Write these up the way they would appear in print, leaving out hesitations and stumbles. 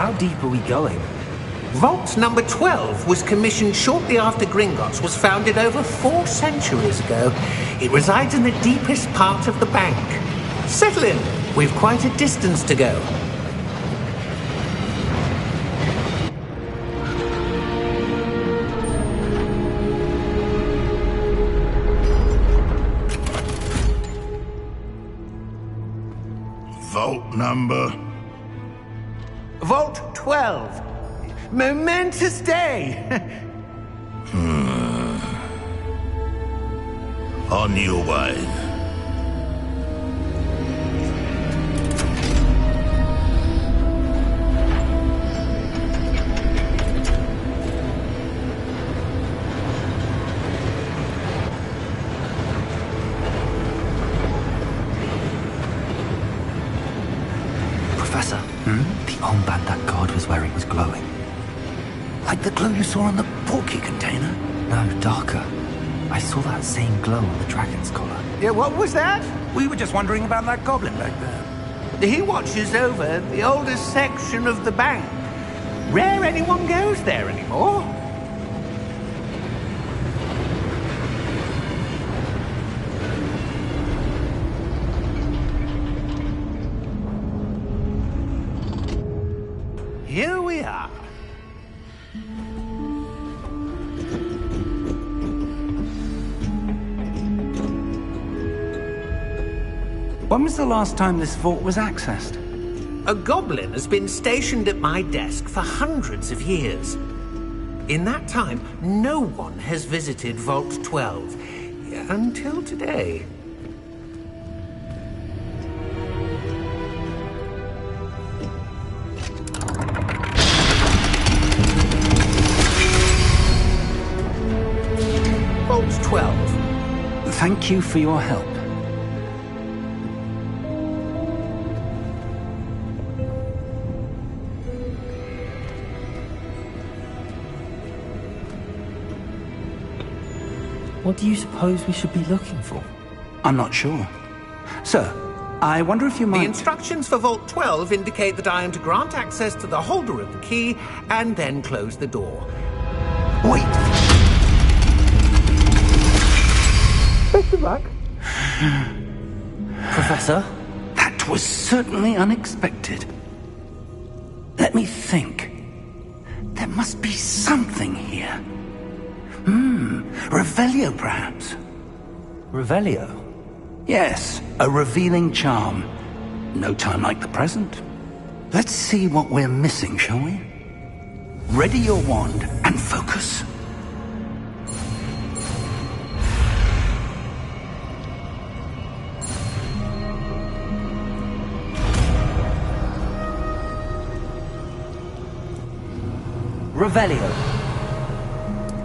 How deep are we going? Vault number 12 was commissioned shortly after Gringotts was founded over 4 centuries ago. It resides in the deepest part of the bank. Settle in. We've quite a distance to go. Vault number? Vault 12. Momentous day! On your way. Professor, the armband that guard was wearing was glowing. Like the glow you saw on the porky container? No, darker. I saw that same glow on the dragon's collar. Yeah, what was that? We were just wondering about that goblin back there. He watches over the oldest section of the bank. Rare anyone goes there anymore. Here we are. When was the last time this vault was accessed? A goblin has been stationed at my desk for hundreds of years. In that time, no one has visited Vault 12. Until today. Vault 12. Thank you for your help. What do you suppose we should be looking for? I'm not sure. Sir, I wonder if you might... The instructions for Vault 12 indicate that I am to grant access to the holder of the key and then close the door. Wait! Best of luck. Professor? That was certainly unexpected. Let me think. There must be something here. Revelio, perhaps? Revelio? Yes, a revealing charm. No time like the present. Let's see what we're missing, shall we? Ready your wand and focus. Revelio.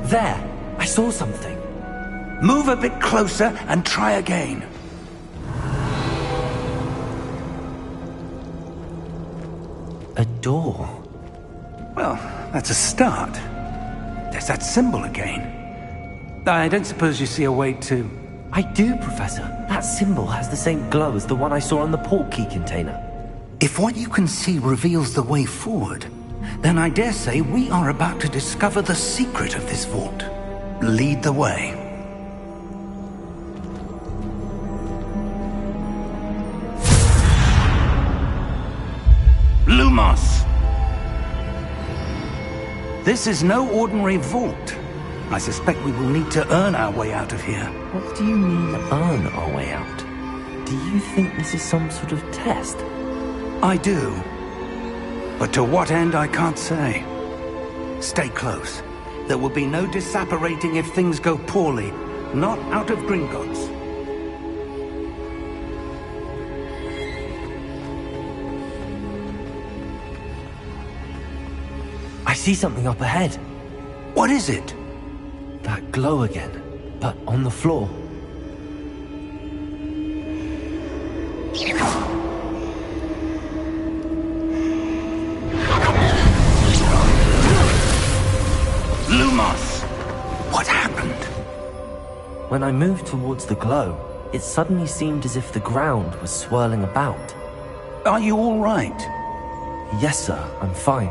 There! I saw something. Move a bit closer and try again. A door. Well, that's a start. There's that symbol again. I don't suppose you see a way to... I do, Professor. That symbol has the same glow as the one I saw on the port key container. If what you can see reveals the way forward, then I dare say we are about to discover the secret of this vault. Lead the way. Lumos! This is no ordinary vault. I suspect we will need to earn our way out of here. What do you mean, earn our way out? Do you think this is some sort of test? I do. But to what end, I can't say. Stay close. There will be no disapparating if things go poorly. Not out of Gringotts. I see something up ahead. What is it? That glow again, but on the floor. Lumos! What happened? When I moved towards the glow, it suddenly seemed as if the ground was swirling about. Are you all right? Yes, sir, I'm fine.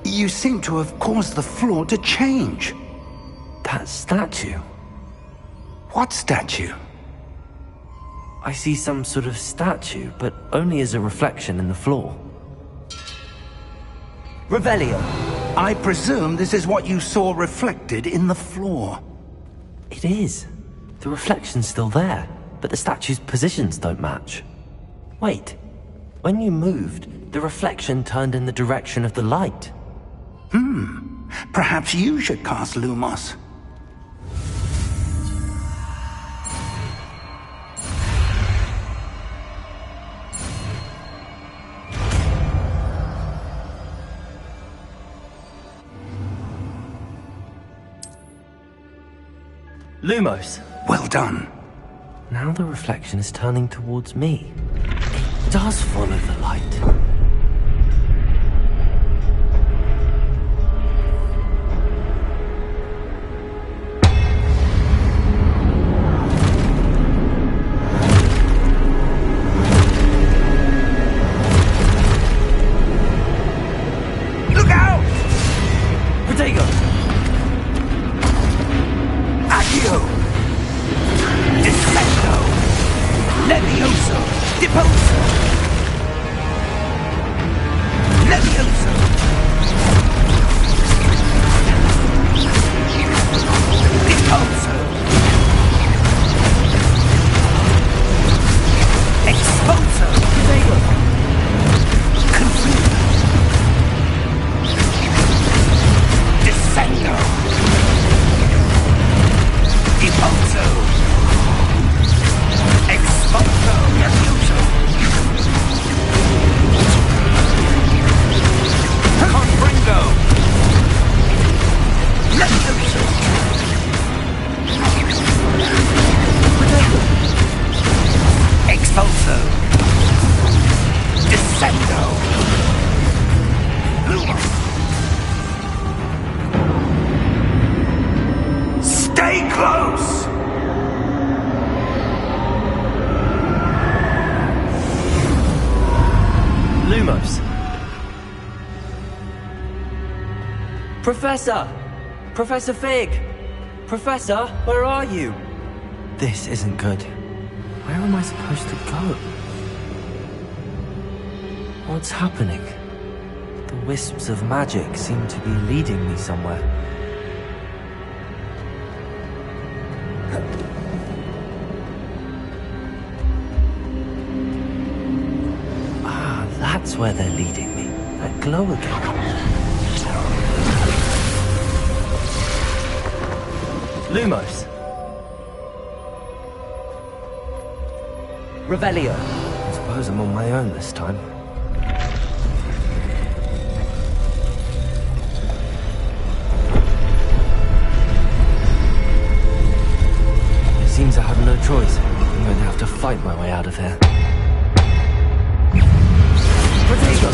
You seem to have caused the floor to change. That statue? What statue? I see some sort of statue, but only as a reflection in the floor. Revelio. I presume this is what you saw reflected in the floor. It is. The reflection's still there, but the statue's positions don't match. Wait. When you moved, the reflection turned in the direction of the light. Perhaps you should cast Lumos. Lumos! Well done. Now the reflection is turning towards me. It does follow the light. Look out! Protego! Accio! Descendo! Levioso! Deposo! Levioso! Deposo! Exposo! Confuso! Descendo! Deposo! Exposo! Levioso! Confringo! Levioso! Expulso! Descendo! Lumos! Stay close! Lumos! Professor! Professor Fig! Professor, where are you? This isn't good. Where am I supposed to go? What's happening? The wisps of magic seem to be leading me somewhere. Ah, that's where they're leading me. That glow again. Lumos! Revelio. I suppose I'm on my own this time. It seems I have no choice. I'm going to have to fight my way out of here. Protego!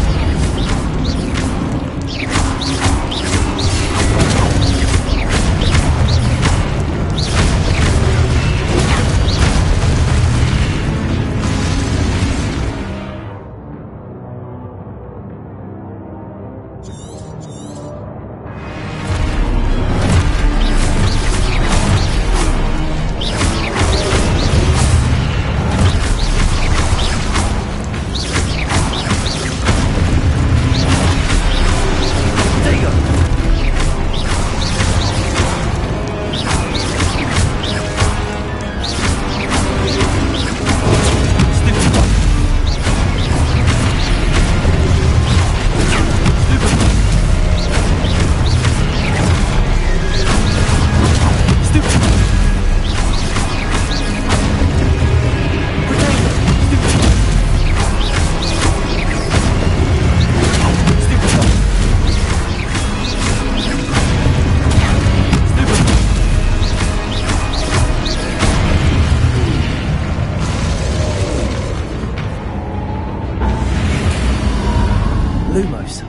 Lumos.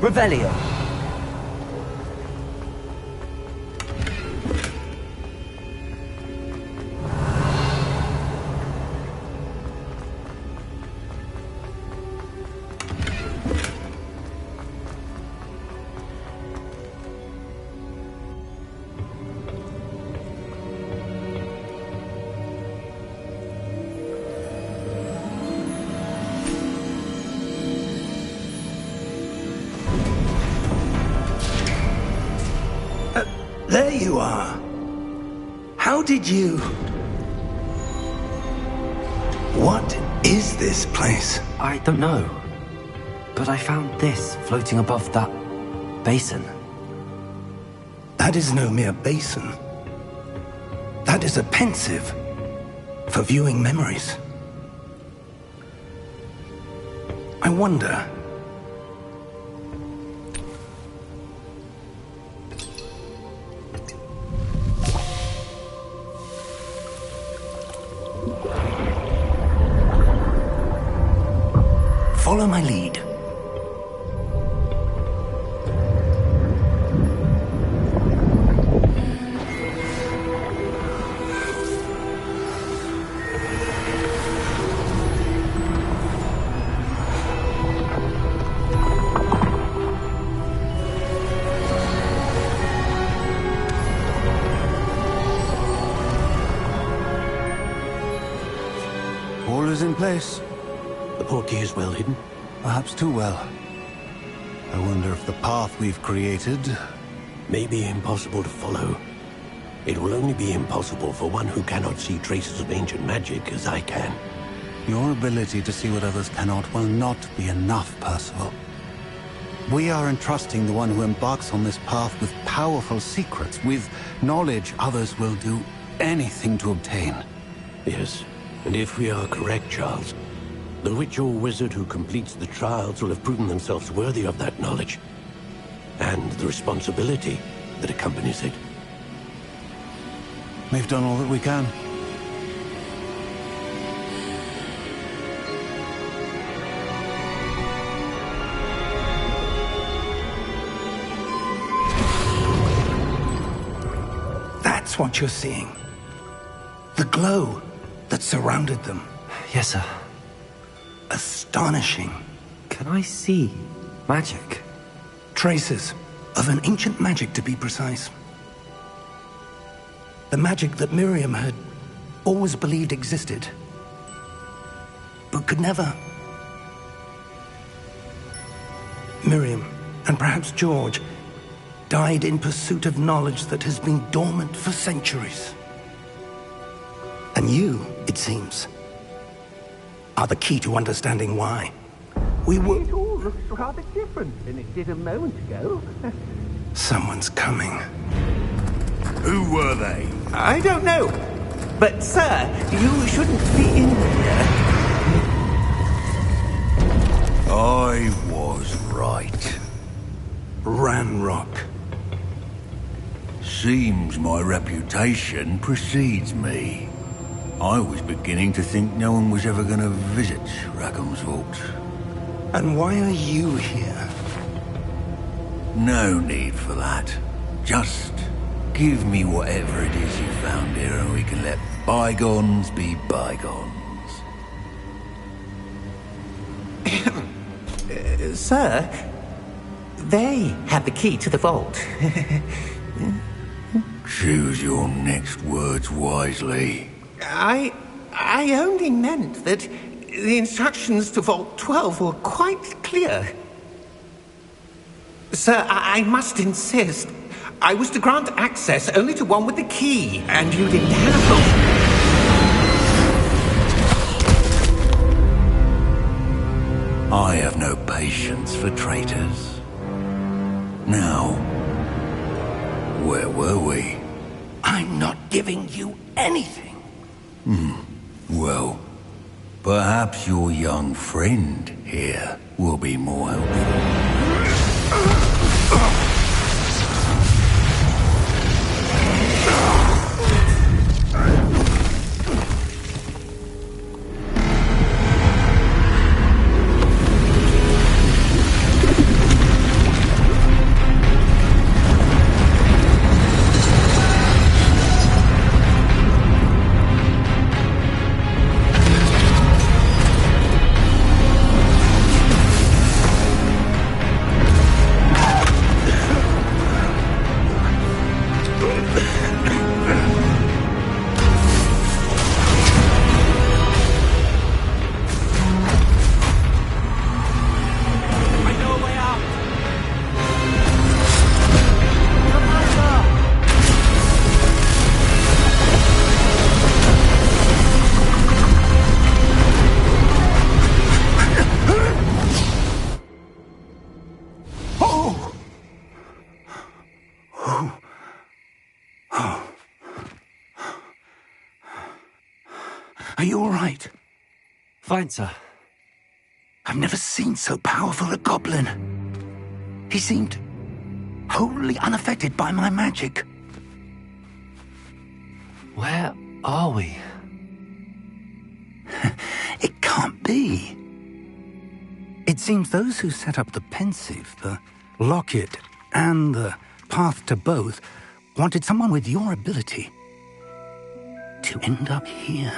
Revelio. There you are. How did you... What is this place? I don't know. But I found this floating above that basin. That is no mere basin. That is a pensive for viewing memories. I wonder... Follow my lead. All is in place. The portkey is well hidden. Perhaps too well. I wonder if the path we've created... May be impossible to follow. It will only be impossible for one who cannot see traces of ancient magic as I can. Your ability to see what others cannot will not be enough, Percival. We are entrusting the one who embarks on this path with powerful secrets, with knowledge others will do anything to obtain. Yes, and if we are correct, Charles, the witch or wizard who completes the trials will have proven themselves worthy of that knowledge, and the responsibility that accompanies it. We've done all that we can. That's what you're seeing. The glow that surrounded them. Yes, sir. Astonishing. Can I see magic? Traces of an ancient magic, to be precise. The magic that Miriam had always believed existed, but could never. Miriam, and perhaps George, died in pursuit of knowledge that has been dormant for centuries. And you, it seems, are the key to understanding why. It all looks rather different than it did a moment ago. Someone's coming. Who were they? I don't know. But, sir, you shouldn't be in here. I was right. Ranrock. Seems my reputation precedes me. I was beginning to think no one was ever going to visit Rackham's Vault. And why are you here? No need for that. Just give me whatever it is you found here and we can let bygones be bygones. Sir, they have the key to the vault. Choose your next words wisely. I only meant that the instructions to Vault 12 were quite clear. Sir, I must insist. I was to grant access only to one with the key, and you didn't have... I have no patience for traitors. Now, where were we? I'm not giving you anything. Well, perhaps your young friend here will be more helpful. Are you all right? Fine, sir. I've never seen so powerful a goblin. He seemed wholly unaffected by my magic. Where are we? It can't be. It seems those who set up the pensive, the locket, and the path to both wanted someone with your ability to end up here.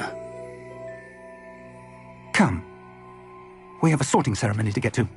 Come. We have a sorting ceremony to get to.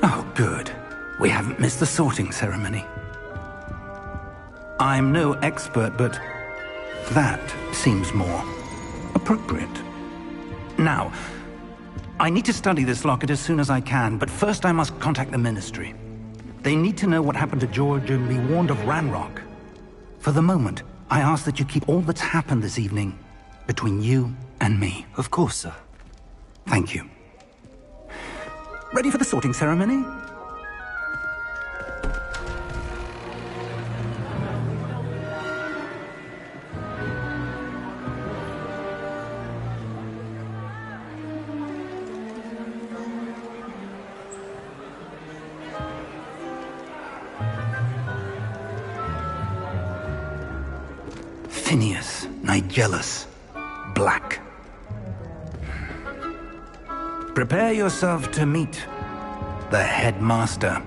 Oh, good. We haven't missed the sorting ceremony. I'm no expert, but that seems more appropriate. Now, I need to study this locket as soon as I can, but first I must contact the Ministry. They need to know what happened to George and be warned of Ranrock. For the moment, I ask that you keep all that's happened this evening between you and me. Of course, sir. Thank you. Ready for the sorting ceremony? Phineas, Nigellus, Black. Prepare yourself to meet the headmaster.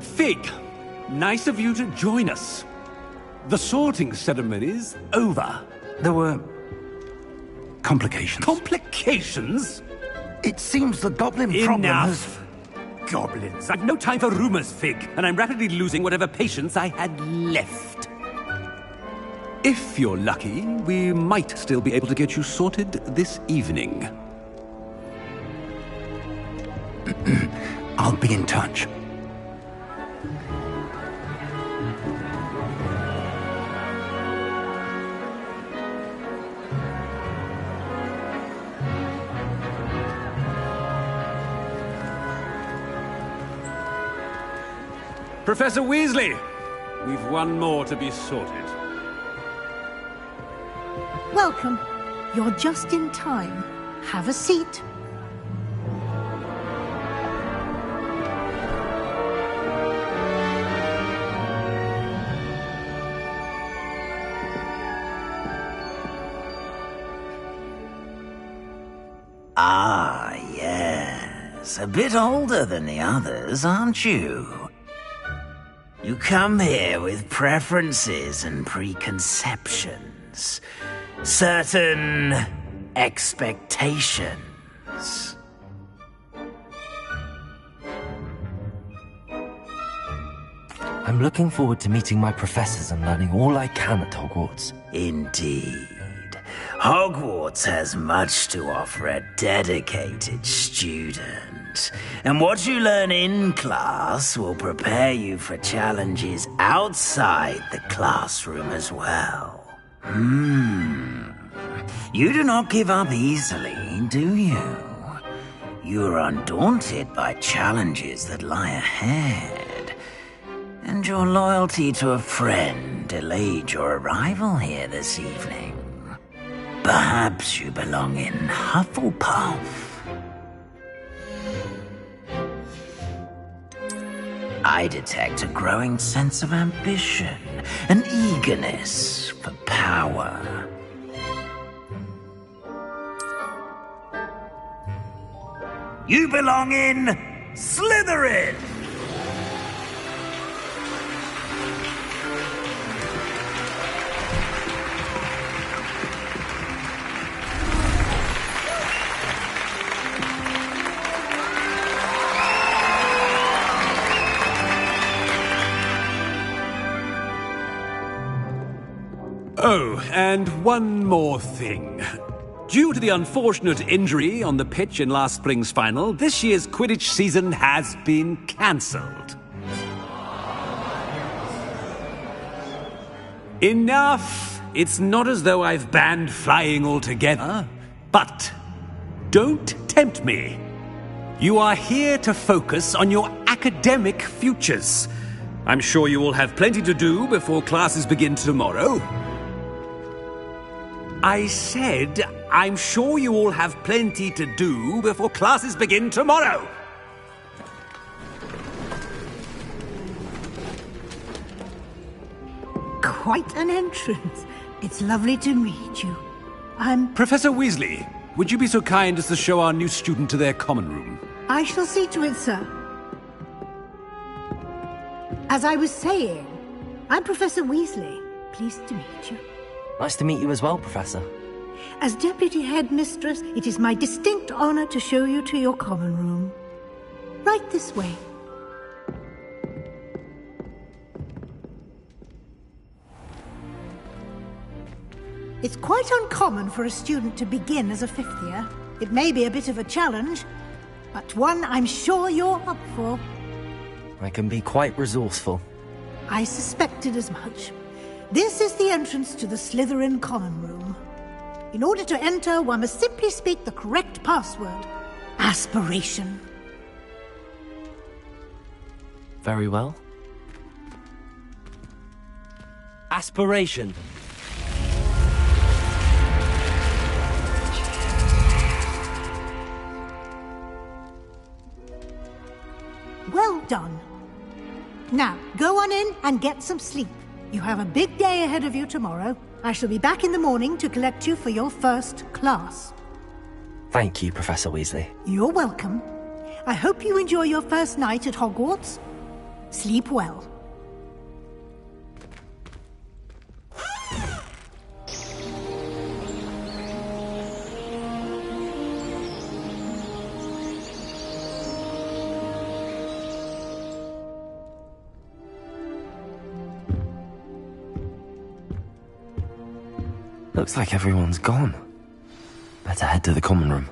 Fig, nice of you to join us. The sorting ceremony's over. There were complications. Complications? It seems the goblin problem has... Enough! Goblins. I've no time for rumors, Fig, and I'm rapidly losing whatever patience I had left. If you're lucky, we might still be able to get you sorted this evening. I'll be in touch. Professor Weasley, we've one more to be sorted. Welcome. You're just in time. Have a seat. Ah, yes. A bit older than the others, aren't you? You come here with preferences and preconceptions. Certain expectations. I'm looking forward to meeting my professors and learning all I can at Hogwarts. Indeed. Hogwarts has much to offer a dedicated student. And what you learn in class will prepare you for challenges outside the classroom as well. You do not give up easily, do you? You're undaunted by challenges that lie ahead. And your loyalty to a friend delayed your arrival here this evening. Perhaps you belong in Hufflepuff. I detect a growing sense of ambition, an eagerness for power. You belong in Slytherin! Oh, and one more thing. Due to the unfortunate injury on the pitch in last spring's final, this year's Quidditch season has been cancelled. Enough! It's not as though I've banned flying altogether. But don't tempt me. You are here to focus on your academic futures. I'm sure you will have plenty to do before classes begin tomorrow. I said, I'm sure you all have plenty to do before classes begin tomorrow. Quite an entrance. It's lovely to meet you. I'm... Professor Weasley, would you be so kind as to show our new student to their common room? I shall see to it, sir. As I was saying, I'm Professor Weasley. Pleased to meet you. Nice to meet you as well, Professor. As Deputy Headmistress, it is my distinct honor to show you to your common room. Right this way. It's quite uncommon for a student to begin as a fifth year. It may be a bit of a challenge, but one I'm sure you're up for. I can be quite resourceful. I suspected as much. This is the entrance to the Slytherin common room. In order to enter, one must simply speak the correct password. Aspiration. Very well. Aspiration. Well done. Now, go on in and get some sleep. You have a big day ahead of you tomorrow. I shall be back in the morning to collect you for your first class. Thank you, Professor Weasley. You're welcome. I hope you enjoy your first night at Hogwarts. Sleep well. Looks like everyone's gone. Better head to the common room.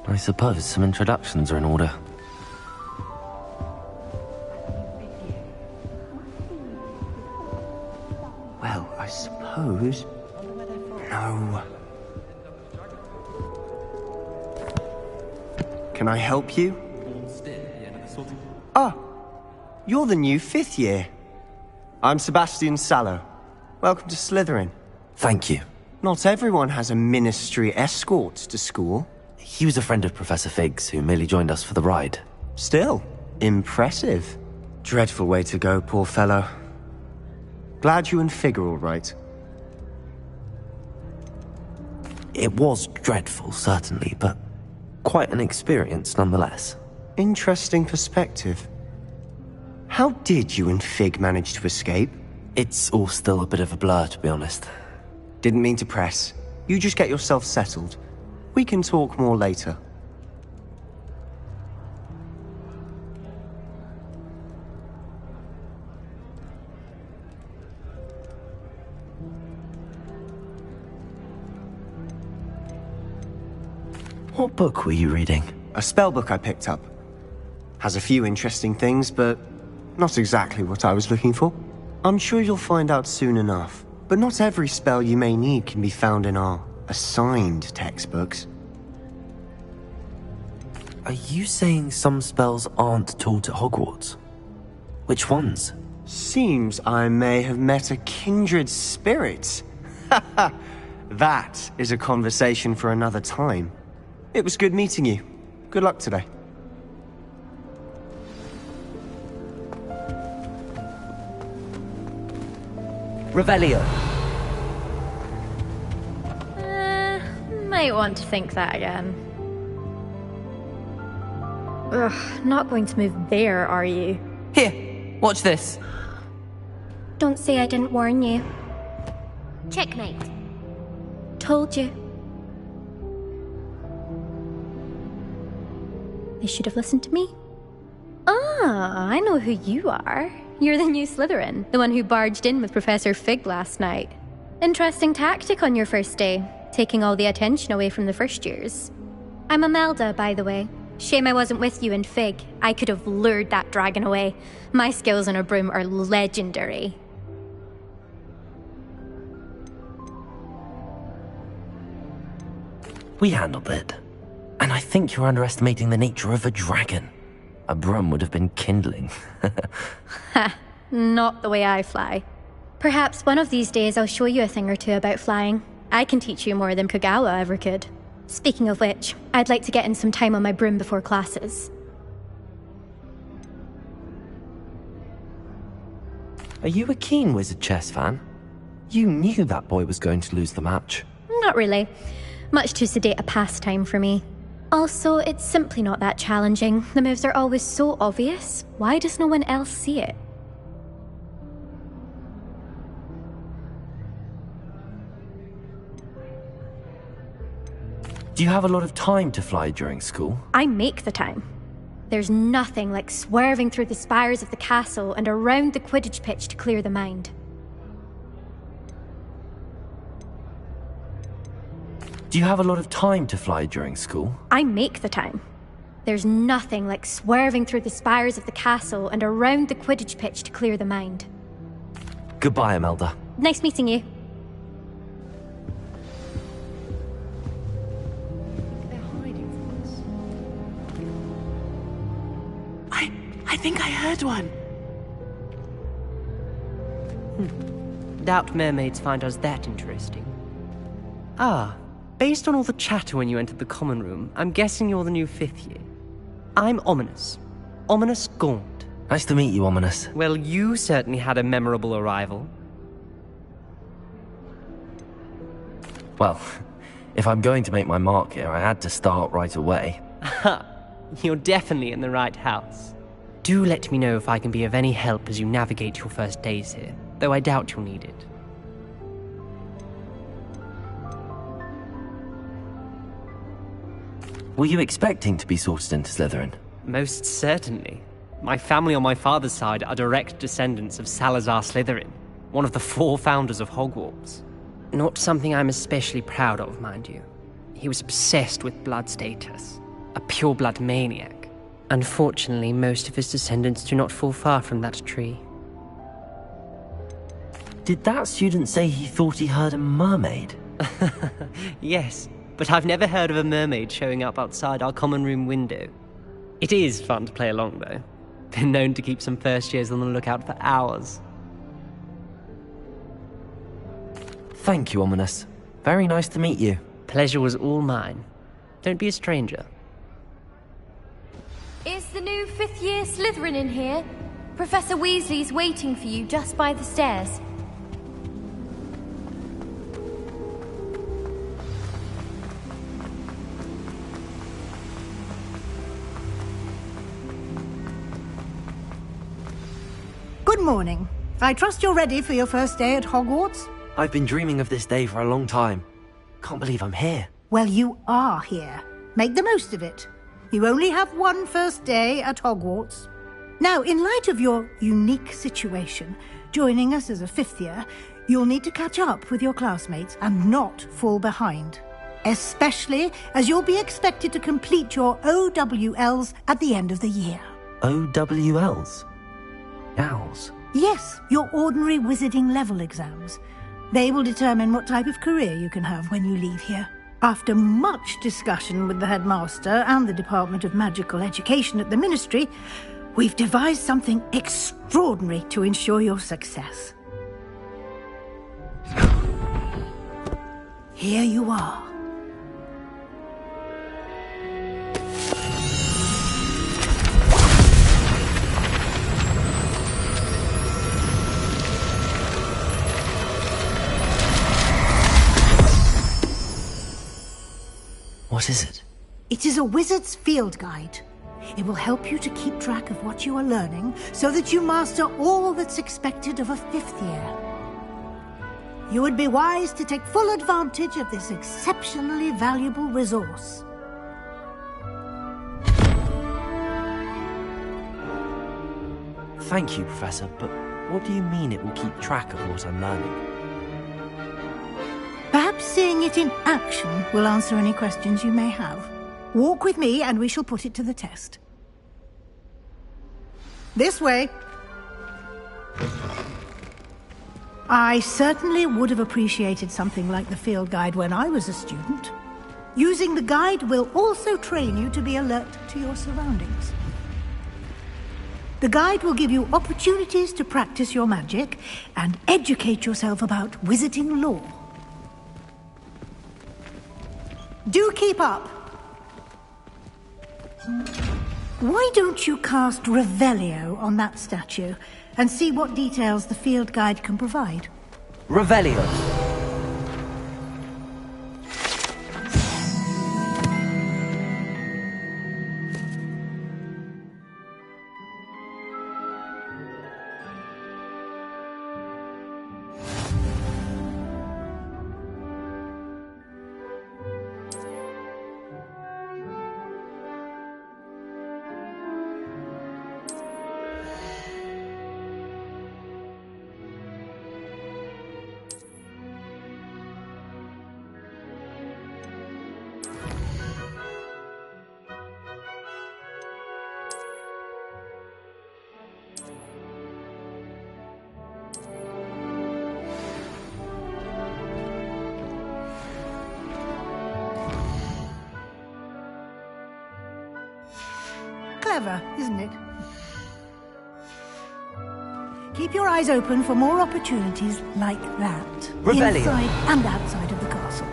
I suppose some introductions are in order. Well, I suppose... No. Can I help you? Ah, you're the new fifth year. I'm Sebastian Sallow. Welcome to Slytherin. Thank you. Not everyone has a ministry escort to school. He was a friend of Professor Fig's who merely joined us for the ride. Still, impressive. Dreadful way to go, poor fellow. Glad you and Fig are all right. It was dreadful, certainly, but quite an experience nonetheless. Interesting perspective. How did you and Fig manage to escape? It's all still a bit of a blur, to be honest. Didn't mean to press. You just get yourself settled. We can talk more later. What book were you reading? A spell book I picked up. Has a few interesting things, but not exactly what I was looking for. I'm sure you'll find out soon enough. But not every spell you may need can be found in our assigned textbooks. Are you saying some spells aren't taught at Hogwarts? Which ones? Seems I may have met a kindred spirit. That is a conversation for another time. It was good meeting you. Good luck today. Revelio. Might want to think that again. Ugh, not going to move there, are you? Here, watch this. Don't say I didn't warn you. Checkmate. Told you. They should have listened to me. Ah, I know who you are. You're the new Slytherin, the one who barged in with Professor Fig last night. Interesting tactic on your first day, taking all the attention away from the first years. I'm Imelda, by the way. Shame I wasn't with you in Fig. I could have lured that dragon away. My skills on a broom are legendary. We handled it. And I think you're underestimating the nature of a dragon. A broom would have been kindling. Ha, not the way I fly. Perhaps one of these days I'll show you a thing or two about flying. I can teach you more than Kogawa ever could. Speaking of which, I'd like to get in some time on my broom before classes. Are you a keen Wizard chess fan? You knew that boy was going to lose the match. Not really. Much too sedate a pastime for me. Also, it's simply not that challenging. The moves are always so obvious. Why does no one else see it? Do you have a lot of time to fly during school? I make the time. There's nothing like swerving through the spires of the castle and around the Quidditch pitch to clear the mind. Do you have a lot of time to fly during school? I make the time. There's nothing like swerving through the spires of the castle and around the Quidditch pitch to clear the mind. Goodbye, Imelda. Nice meeting you. I think I heard one. Doubt mermaids find us that interesting. Ah, based on all the chatter when you entered the common room, I'm guessing you're the new 5th year. I'm Ominous. Ominous Gaunt. Nice to meet you, Ominous. Well, you certainly had a memorable arrival. Well, if I'm going to make my mark here, I had to start right away. Ha! You're definitely in the right house. Do let me know if I can be of any help as you navigate your first days here, though I doubt you'll need it. Were you expecting to be sorted into Slytherin? Most certainly. My family on my father's side are direct descendants of Salazar Slytherin, one of the 4 founders of Hogwarts. Not something I'm especially proud of, mind you. He was obsessed with blood status, a pure-blood maniac. Unfortunately, most of his descendants do not fall far from that tree. Did that student say he thought he heard a mermaid? Yes, but I've never heard of a mermaid showing up outside our common room window. It is fun to play along, though. Been known to keep some first years on the lookout for hours. Thank you, Ominous. Very nice to meet you. Pleasure was all mine. Don't be a stranger. Is the new 5th year Slytherin in here? Professor Weasley's waiting for you just by the stairs. Good morning. I trust you're ready for your first day at Hogwarts? I've been dreaming of this day for a long time. Can't believe I'm here. Well, you are here. Make the most of it. You only have one first day at Hogwarts. Now, in light of your unique situation, joining us as a 5th year, you'll need to catch up with your classmates and not fall behind. especially as you'll be expected to complete your OWLs at the end of the year. OWLs? Owls? Yes, your ordinary wizarding level exams. They will determine what type of career you can have when you leave here. After much discussion with the headmaster and the Department of Magical Education at the Ministry, we've devised something extraordinary to ensure your success. Here you are. What is it? It is a wizard's field guide. It will help you to keep track of what you are learning so that you master all that's expected of a 5th year. You would be wise to take full advantage of this exceptionally valuable resource. Thank you, Professor, but what do you mean it will keep track of what I'm learning? Perhaps seeing it in action will answer any questions you may have. Walk with me and we shall put it to the test. This way. I certainly would have appreciated something like the field guide when I was a student. Using the guide will also train you to be alert to your surroundings. The guide will give you opportunities to practice your magic and educate yourself about wizarding lore. Do keep up. Why don't you cast Revelio on that statue and see what details the field guide can provide? Revelio. Clever, isn't it? Keep your eyes open for more opportunities like that. Revelio. Inside and outside of the castle.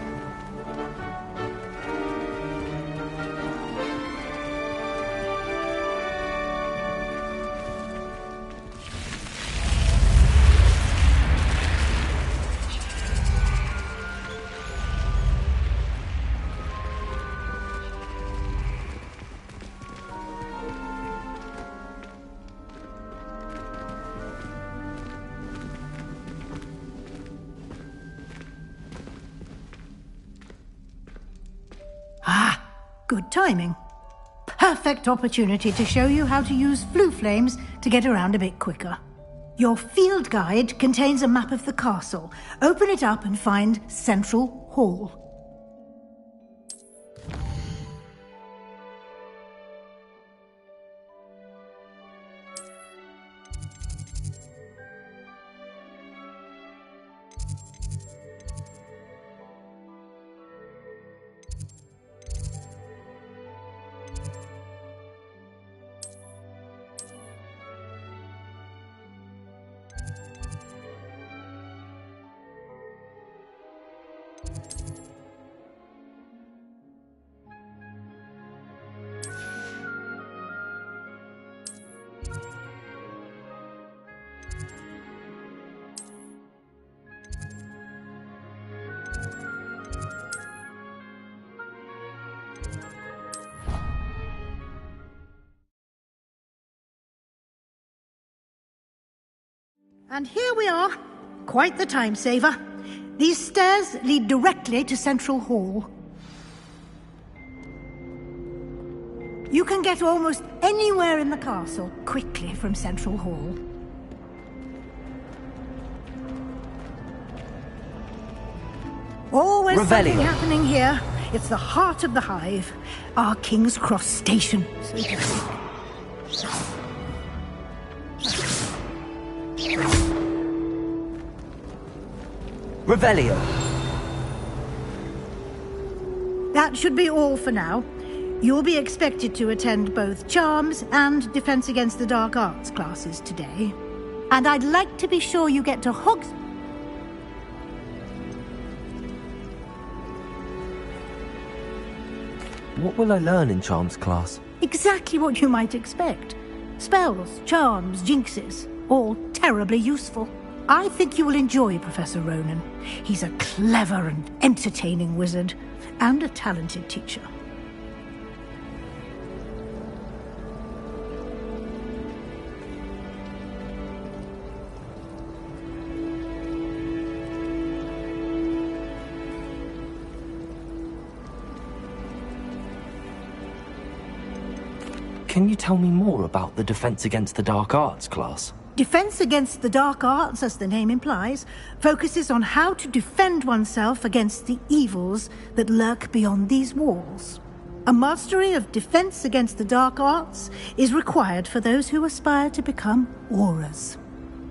Good timing. Perfect opportunity to show you how to use flue flames to get around a bit quicker. Your field guide contains a map of the castle. Open it up and find Central Hall. And here we are. Quite the time saver. These stairs lead directly to Central Hall. You can get almost anywhere in the castle quickly from Central Hall. Always something happening here. It's the heart of the hive. Our King's Cross station, so to speak. Revelio. That should be all for now. You'll be expected to attend both Charms and Defense Against the Dark Arts classes today. And I'd like to be sure you get to Hogs... What will I learn in Charms class? Exactly what you might expect. Spells, charms, jinxes, all terribly useful. I think you will enjoy Professor Ronan. He's a clever and entertaining wizard, and a talented teacher. Can you tell me more about the Defense Against the Dark Arts class? Defense Against the Dark Arts, as the name implies, focuses on how to defend oneself against the evils that lurk beyond these walls. A mastery of Defense Against the Dark Arts is required for those who aspire to become auras.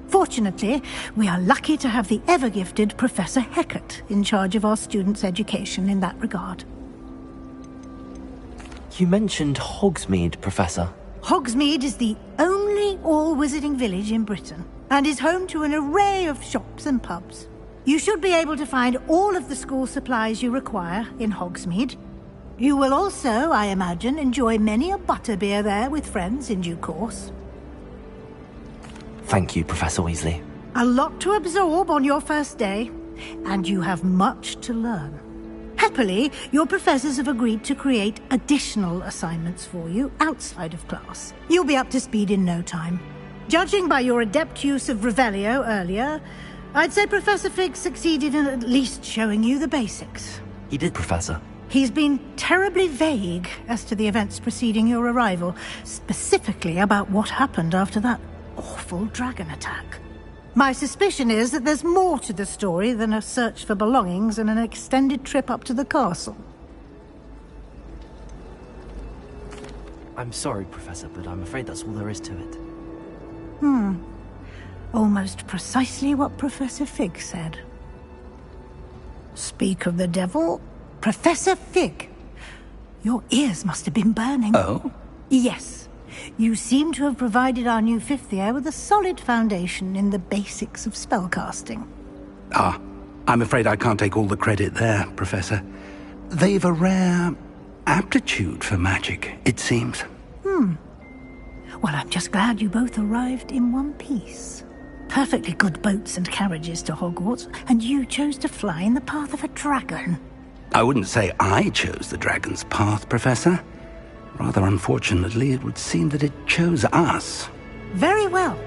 Fortunately, we are lucky to have the ever-gifted Professor Hecat in charge of our students' education in that regard. You mentioned Hogsmeade, Professor. Hogsmeade is the only all-wizarding village in Britain, and is home to an array of shops and pubs. You should be able to find all of the school supplies you require in Hogsmeade. You will also, I imagine, enjoy many a butterbeer there with friends in due course. Thank you, Professor Weasley. A lot to absorb on your first day, and you have much to learn. Happily, your professors have agreed to create additional assignments for you outside of class. You'll be up to speed in no time. Judging by your adept use of Revelio earlier, I'd say Professor Fig succeeded in at least showing you the basics. He did, Professor. He's been terribly vague as to the events preceding your arrival, specifically about what happened after that awful dragon attack. My suspicion is that there's more to the story than a search for belongings and an extended trip up to the castle. I'm sorry, Professor, but I'm afraid that's all there is to it. Almost precisely what Professor Fig said. Speak of the devil, Professor Fig. Your ears must have been burning. Oh? Yes. You seem to have provided our new fifth year with a solid foundation in the basics of spellcasting. I'm afraid I can't take all the credit there, Professor. They've a rare aptitude for magic, it seems. Well, I'm just glad you both arrived in one piece. Perfectly good boats and carriages to Hogwarts, and you chose to fly in the path of a dragon. I wouldn't say I chose the dragon's path, Professor. Rather unfortunately, it would seem that it chose us. Very well.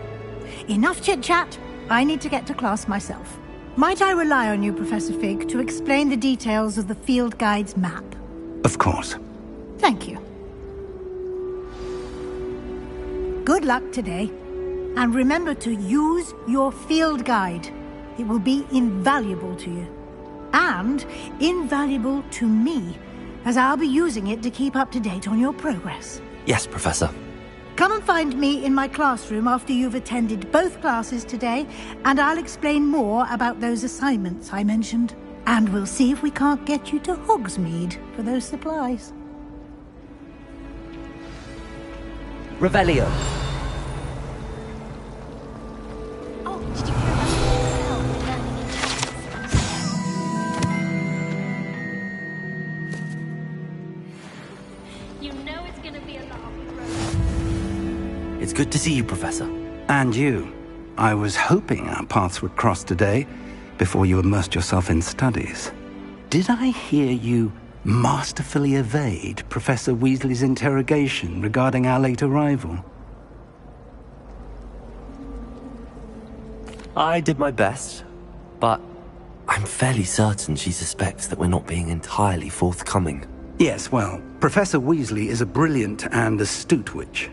Enough chit-chat. I need to get to class myself. Might I rely on you, Professor Fig, to explain the details of the field guide's map? Of course. Thank you. Good luck today. And remember to use your field guide. It will be invaluable to you. And invaluable to me, as I'll be using it to keep up to date on your progress. Yes, Professor. Come and find me in my classroom after you've attended both classes today, and I'll explain more about those assignments I mentioned. And we'll see if we can't get you to Hogsmeade for those supplies. Revelio. Oh, did you hear about the learning in You know it's gonna be a long road. It's good to see you, Professor. And you. I was hoping our paths would cross today, before you immersed yourself in studies. Did I hear you masterfully evade Professor Weasley's interrogation regarding our late arrival? I did my best, but I'm fairly certain she suspects that we're not being entirely forthcoming. Yes, well, Professor Weasley is a brilliant and astute witch.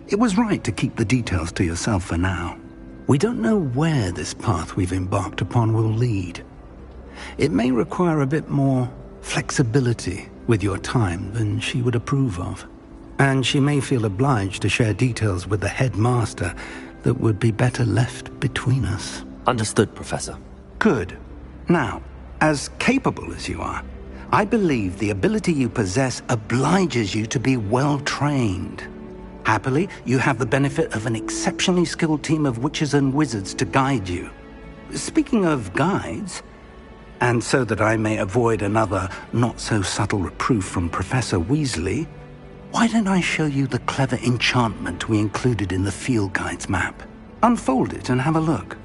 It was right to keep the details to yourself for now. We don't know where this path we've embarked upon will lead. It may require a bit more flexibility with your time than she would approve of. And she may feel obliged to share details with the headmaster that would be better left between us. Understood, Professor. Good. Now, as capable as you are, I believe the ability you possess obliges you to be well-trained. Happily, you have the benefit of an exceptionally skilled team of witches and wizards to guide you. Speaking of guides, and so that I may avoid another not-so-subtle reproof from Professor Weasley, why don't I show you the clever enchantment we included in the field guide's map? Unfold it and have a look.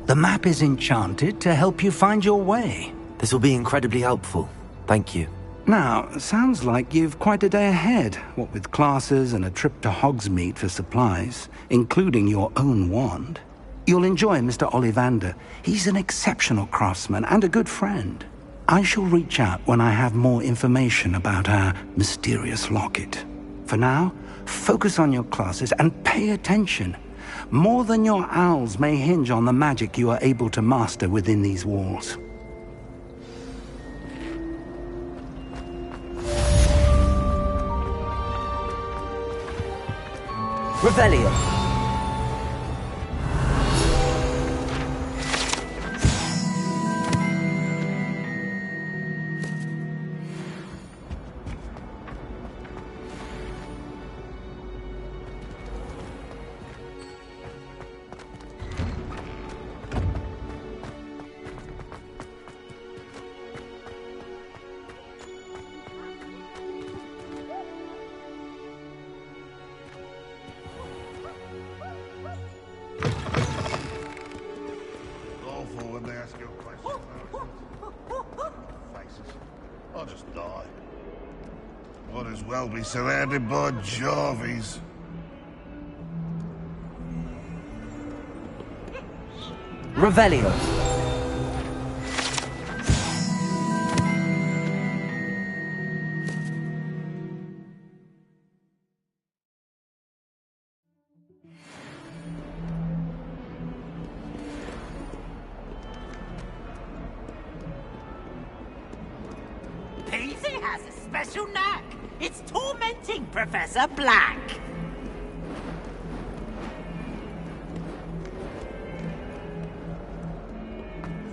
The map is enchanted to help you find your way. This will be incredibly helpful. Thank you. Now, sounds like you've quite a day ahead, what with classes and a trip to Hogsmeade for supplies, including your own wand. You'll enjoy Mr. Ollivander. He's an exceptional craftsman and a good friend. I shall reach out when I have more information about our mysterious locket. For now, focus on your classes and pay attention. More than your owls may hinge on the magic you are able to master within these walls. Revelio. Be surrounded by Jarvies. Revelio. Paisley has a special knack. It's tormenting Professor Black.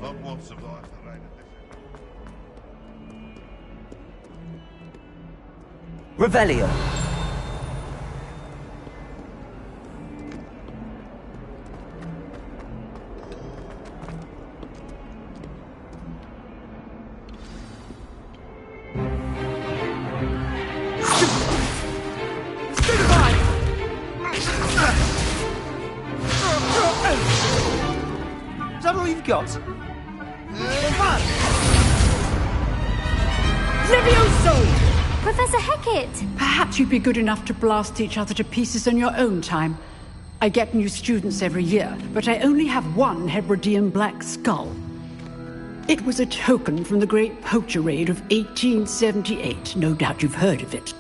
Fuck won't survive the rain of this. Revelio. Got. Levioso! Professor Hecat! Perhaps you'd be good enough to blast each other to pieces in your own time. I get new students every year, but I only have one Hebridean black skull. It was a token from the Great Poacher Raid of 1878. No doubt you've heard of it.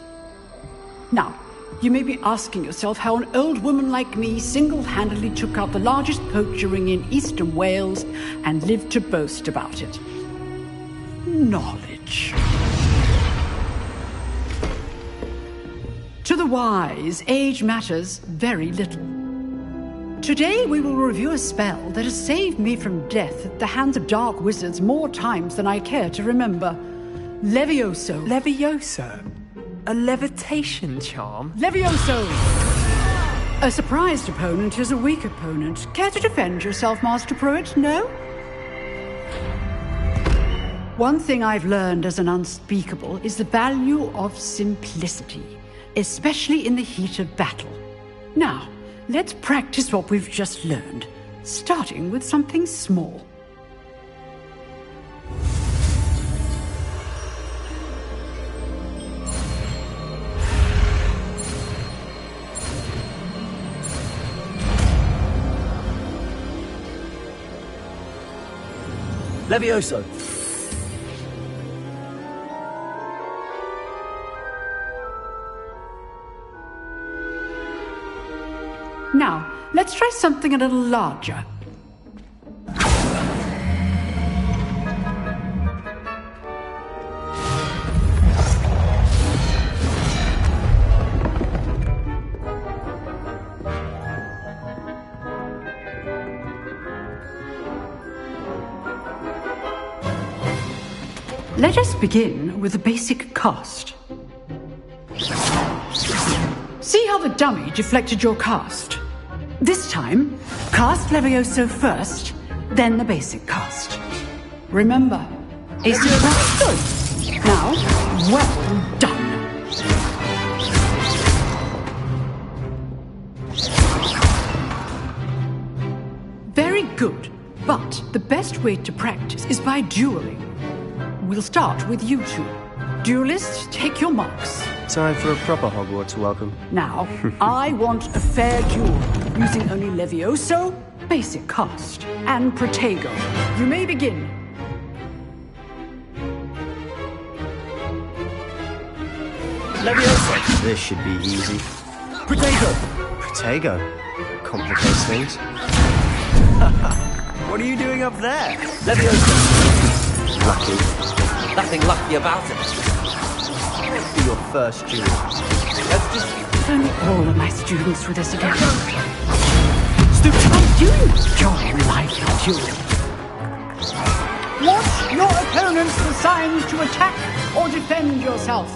Now, you may be asking yourself how an old woman like me single-handedly took out the largest poacher ring in eastern Wales and lived to boast about it. Knowledge. To the wise, age matters very little. Today we will review a spell that has saved me from death at the hands of dark wizards more times than I care to remember. Levioso. Levioso? A levitation charm? Levioso! A surprised opponent is a weak opponent. Care to defend yourself, Master Pruitt? No? One thing I've learned as an unspeakable is the value of simplicity, especially in the heat of battle. Now, let's practice what we've just learned, starting with something small. Levioso! Now, let's try something a little larger. Let us begin with the basic cast. See how the dummy deflected your cast? This time, cast Levioso first, then the basic cast. Remember, a surprise good. Now, well done. Very good, but the best way to practice is by dueling. We'll start with you two. Duelists, take your marks. Time for a proper Hogwarts welcome. Now, I want a fair duel, using only Levioso, basic cast, and Protego. You may begin. Levioso! This should be easy. Protego! Protego? Complicates things. What are you doing up there? Levioso! Lucky. Nothing lucky about it. For your first duel. Let's just... Only all of my students with us again. Students, I'm doing join lively duel. Watch your opponents for signs to attack or defend yourself.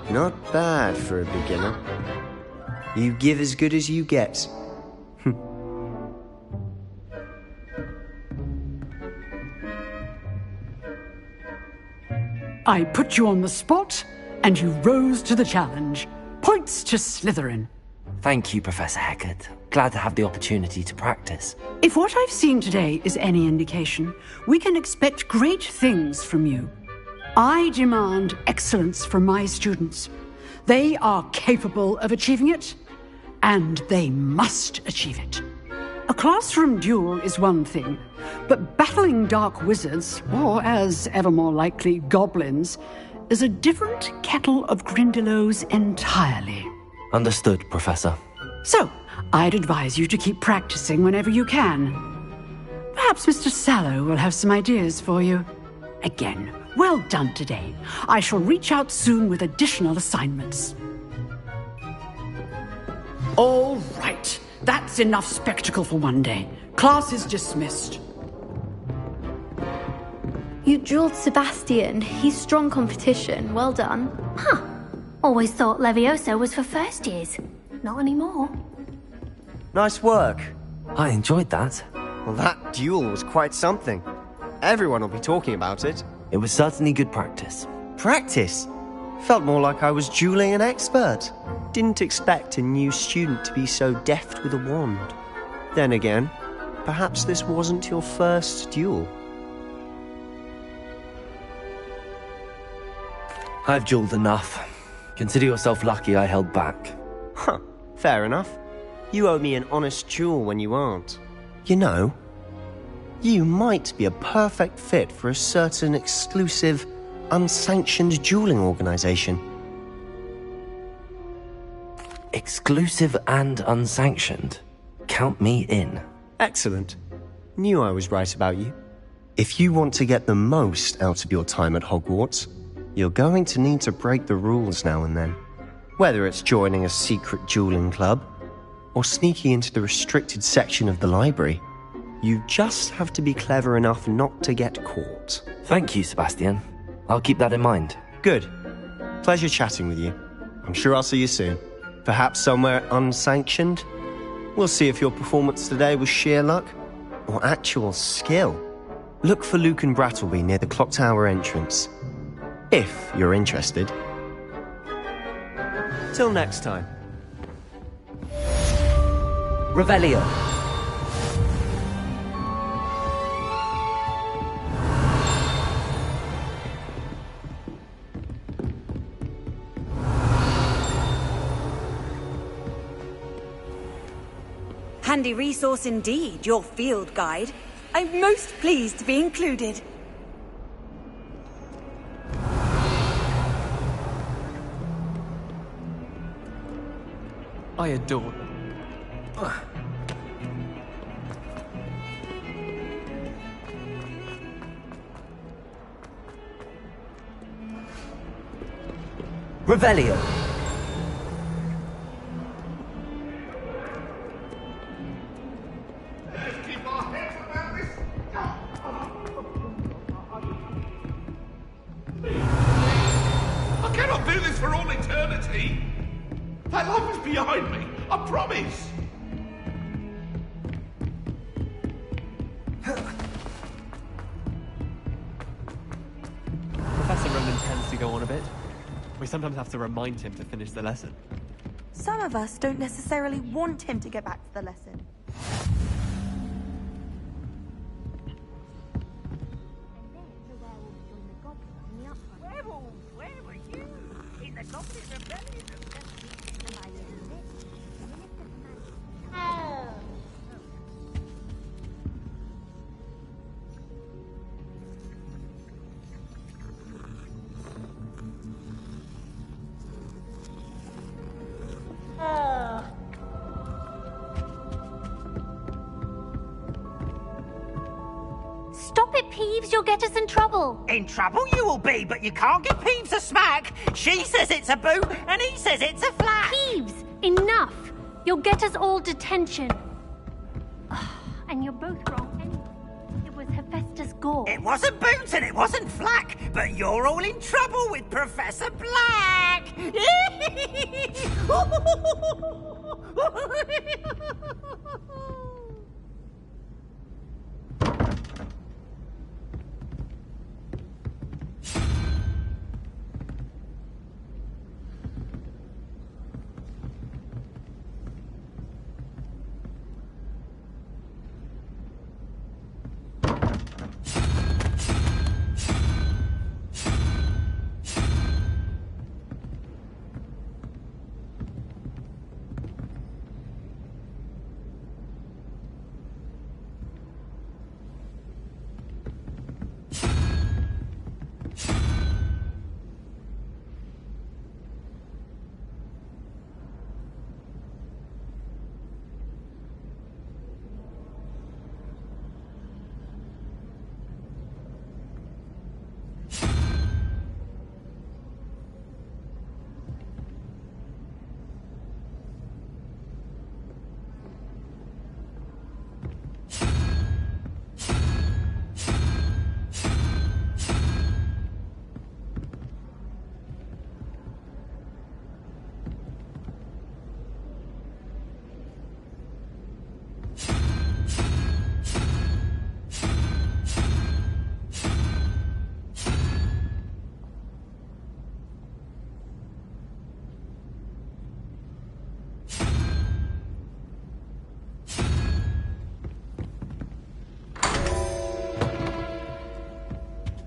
Not bad for a beginner. You give as good as you get. I put you on the spot, and you rose to the challenge. Points to Slytherin. Thank you, Professor Hecat. Glad to have the opportunity to practice. If what I've seen today is any indication, we can expect great things from you. I demand excellence from my students. They are capable of achieving it, and they must achieve it. A classroom duel is one thing, but battling dark wizards, or as ever more likely, goblins, is a different kettle of Grindylows entirely. Understood, Professor. So, I'd advise you to keep practicing whenever you can. Perhaps Mr. Sallow will have some ideas for you. Again, well done today. I shall reach out soon with additional assignments. All right. That's enough spectacle for one day. Class is dismissed. You dueled Sebastian. He's strong competition. Well done. Huh. Always thought Levioso was for first years. Not anymore. Nice work. I enjoyed that. Well, that duel was quite something. Everyone will be talking about it. It was certainly good practice. Practice? Felt more like I was dueling an expert. Didn't expect a new student to be so deft with a wand. Then again, perhaps this wasn't your first duel. I've dueled enough. Consider yourself lucky I held back. Huh, fair enough. You owe me an honest duel when you aren't. You know, you might be a perfect fit for a certain exclusive, unsanctioned dueling organization. Exclusive and unsanctioned? Count me in. Excellent. Knew I was right about you. If you want to get the most out of your time at Hogwarts, you're going to need to break the rules now and then. Whether it's joining a secret dueling club, or sneaking into the restricted section of the library, you just have to be clever enough not to get caught. Thank you, Sebastian. I'll keep that in mind. Good. Pleasure chatting with you. I'm sure I'll see you soon. Perhaps somewhere unsanctioned? We'll see if your performance today was sheer luck or actual skill. Look for Luke and Brattleby near the clock tower entrance. If you're interested. Till next time. Revelio. Handy resource indeed, your field guide. I'm most pleased to be included. I adore them. Revelio. Let's keep our heads about this. I cannot do this for all eternity. That life is behind me, I promise. Professor Ronan tends to go on a bit. We sometimes have to remind him to finish the lesson. Some of us don't necessarily want him to get back to the lesson. Werewolves, where were you? In the Goblin Rebellion Stop it, Peeves. You'll get us in trouble. In trouble you will be, but you can't get Peeves a smack. She says it's a boot, and he says it's a flat. Peeves, enough. You'll get us all detention. And you're both wrong anyway. It was Hephaestus Gore. It wasn't boots and it wasn't flack, but you're all in trouble with Professor Black.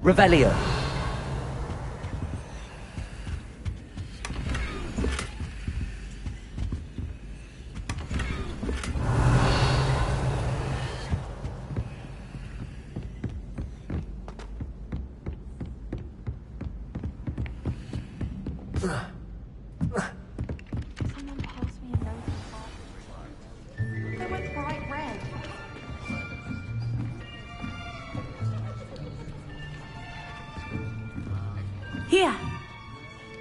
Revelio. Someone passed me a note. They went bright red. Here!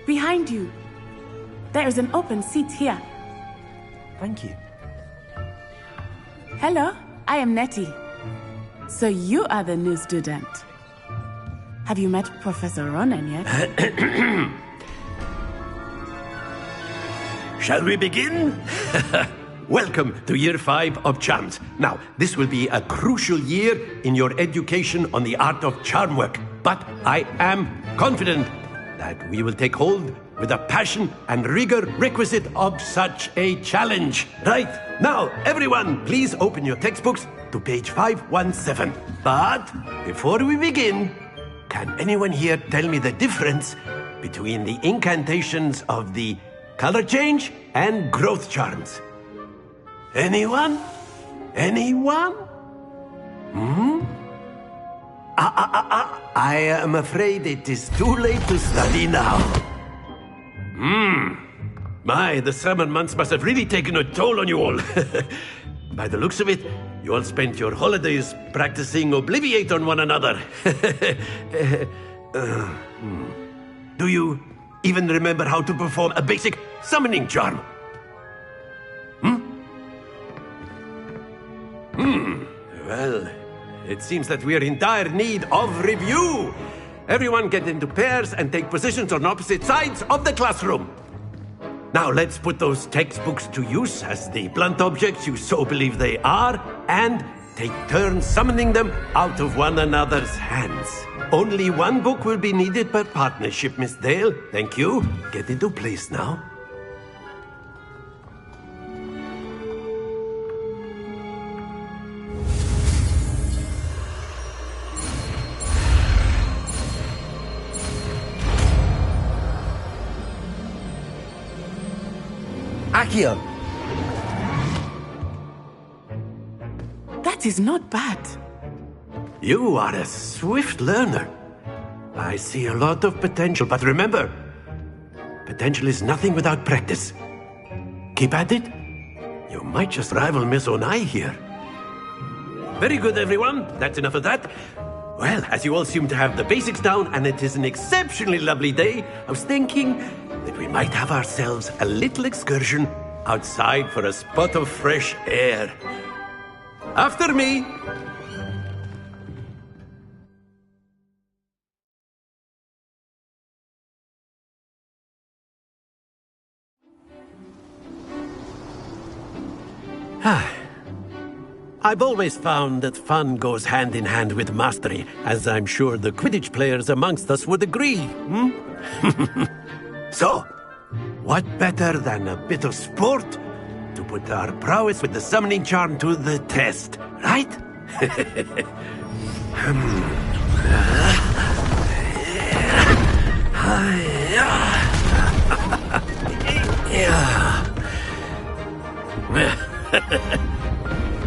Behind you! There is an open seat here. Thank you. Hello, I am Nettie. So you are the new student. Have you met Professor Ronan yet? Shall we begin? Welcome to Year 5 of Charms. Now, this will be a crucial year in your education on the art of charm work. But I am confident that we will take hold with the passion and rigor requisite of such a challenge. Right, now, everyone, please open your textbooks to page 517. But before we begin, can anyone here tell me the difference between the incantations of the color change and growth charms? Anyone? Anyone? I am afraid it is too late to study now. My, the summer months must have really taken a toll on you all. By the looks of it, you all spent your holidays practicing Obliviate on one another. Do you even remember how to perform a basic summoning charm? Well, it seems that we are in dire need of review. Everyone get into pairs and take positions on opposite sides of the classroom. Now let's put those textbooks to use as the blunt objects you so believe they are, and take turns summoning them out of one another's hands. Only one book will be needed per partnership, Miss Dale. Thank you. Get into place now. Accio! That is not bad. You are a swift learner. I see a lot of potential, but remember, potential is nothing without practice. Keep at it. You might just rival Miss Onai here. Very good, everyone. That's enough of that. Well, as you all seem to have the basics down, and it is an exceptionally lovely day, I was thinking that we might have ourselves a little excursion outside for a spot of fresh air. After me! I've always found that fun goes hand in hand with mastery, as I'm sure the Quidditch players amongst us would agree. So, what better than a bit of sport to put our prowess with the summoning charm to the test, right?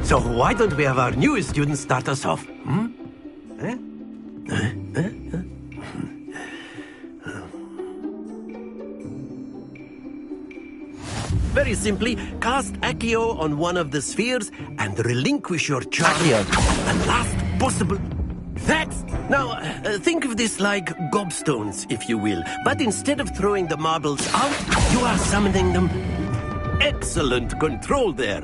So why don't we have our newest student start us off? Very simply, cast Accio on one of the spheres and relinquish your charm. Accio. The last possible... That's... Now, think of this like gobstones, if you will. But instead of throwing the marbles out, you are summoning them. Excellent control there.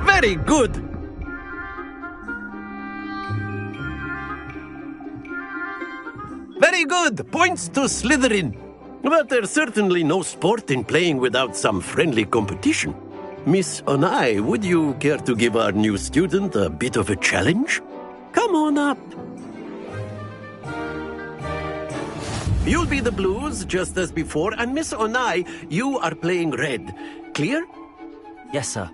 Very good. Very good. Points to Slytherin. But there's certainly no sport in playing without some friendly competition. Miss Onai, would you care to give our new student a bit of a challenge? Come on up. You'll be the blues, just as before, and Miss Onai, you are playing red. Clear? Yes, sir.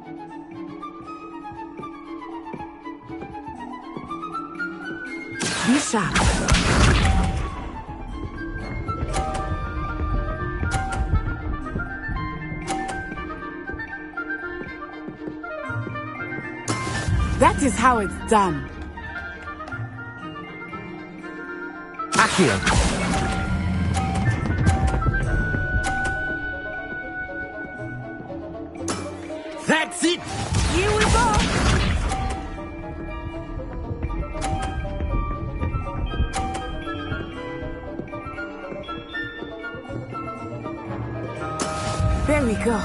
Be sharp. That is how it's done. Accio! That's it! Here we go! There we go.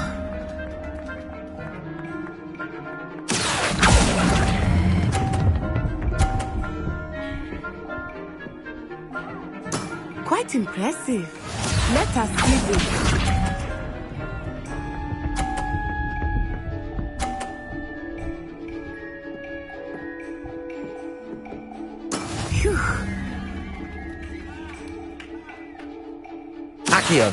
Quite impressive. Let us see this. Phew. Accio!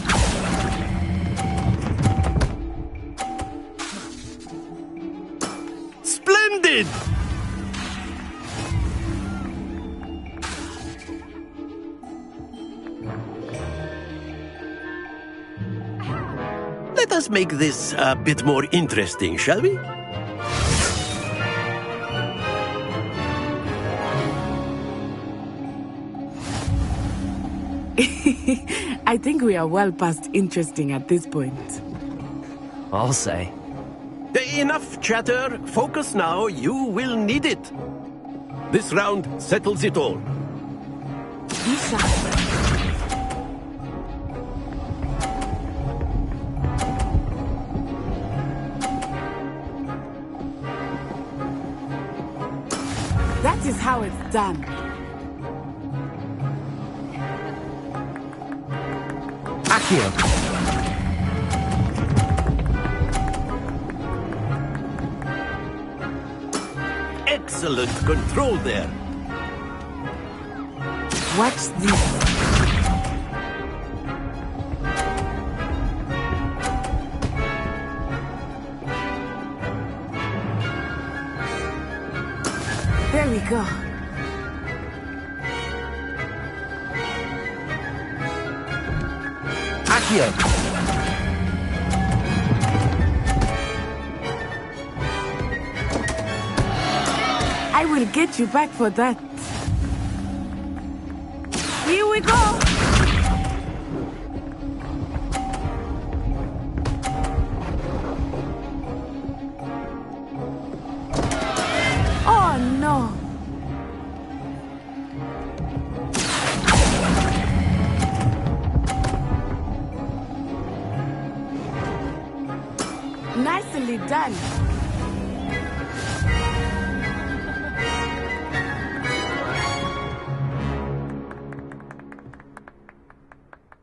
Splendid! Let us make this a bit more interesting, shall we? I think we are well past interesting at this point. I'll say. Enough chatter. Focus now. You will need it. This round settles it all. That is how it's done. Accio. Excellent control there. Watch this. There we go. Accio. I will get you back for that. Here we go! Oh no! Nicely done.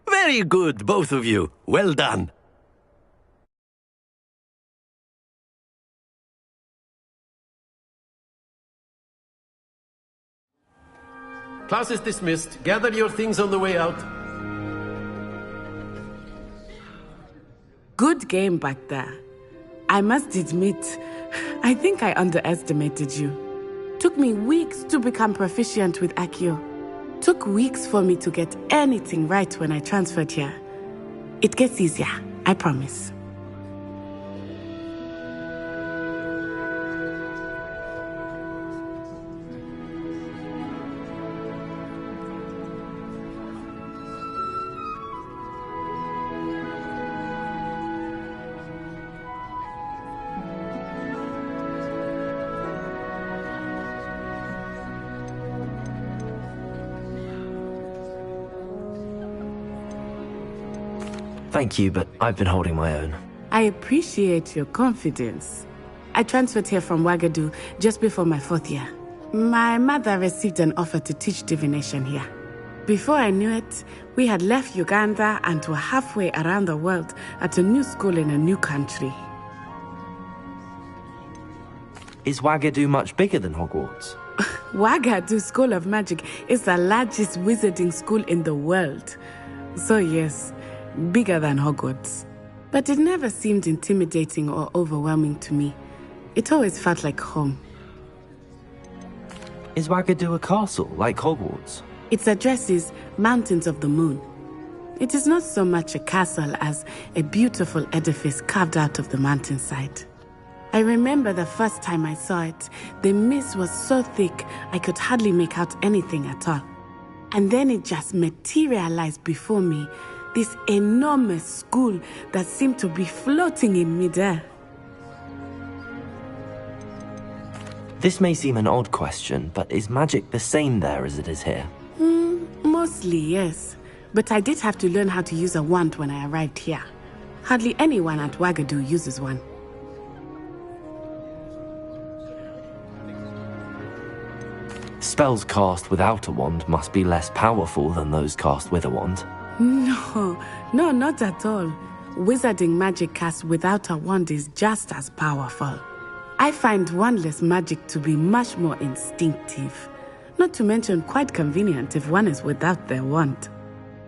Very good, both of you. Well done. Class is dismissed. Gather your things on the way out. Good game back there. I must admit, I think I underestimated you. Took me weeks to become proficient with Accio. Took weeks for me to get anything right when I transferred here. It gets easier, I promise. Thank you, but I've been holding my own. I appreciate your confidence. I transferred here from Wagadu just before my 4th year. My mother received an offer to teach divination here. Before I knew it, we had left Uganda and were halfway around the world at a new school in a new country. Is Wagadu much bigger than Hogwarts? Wagadu School of Magic is the largest wizarding school in the world. So yes, bigger than Hogwarts. But it never seemed intimidating or overwhelming to me. It always felt like home. Is Wagadu a castle, like Hogwarts? Its address is Mountains of the Moon. It is not so much a castle as a beautiful edifice carved out of the mountainside. I remember the first time I saw it, the mist was so thick I could hardly make out anything at all. And then it just materialized before me, this enormous school that seemed to be floating in midair. This may seem an odd question, but is magic the same there as it is here? Mostly, yes. But I did have to learn how to use a wand when I arrived here. Hardly anyone at Wagadu uses one. Spells cast without a wand must be less powerful than those cast with a wand. No, not at all. Wizarding magic cast without a wand is just as powerful. I find wandless magic to be much more instinctive. Not to mention quite convenient if one is without their wand.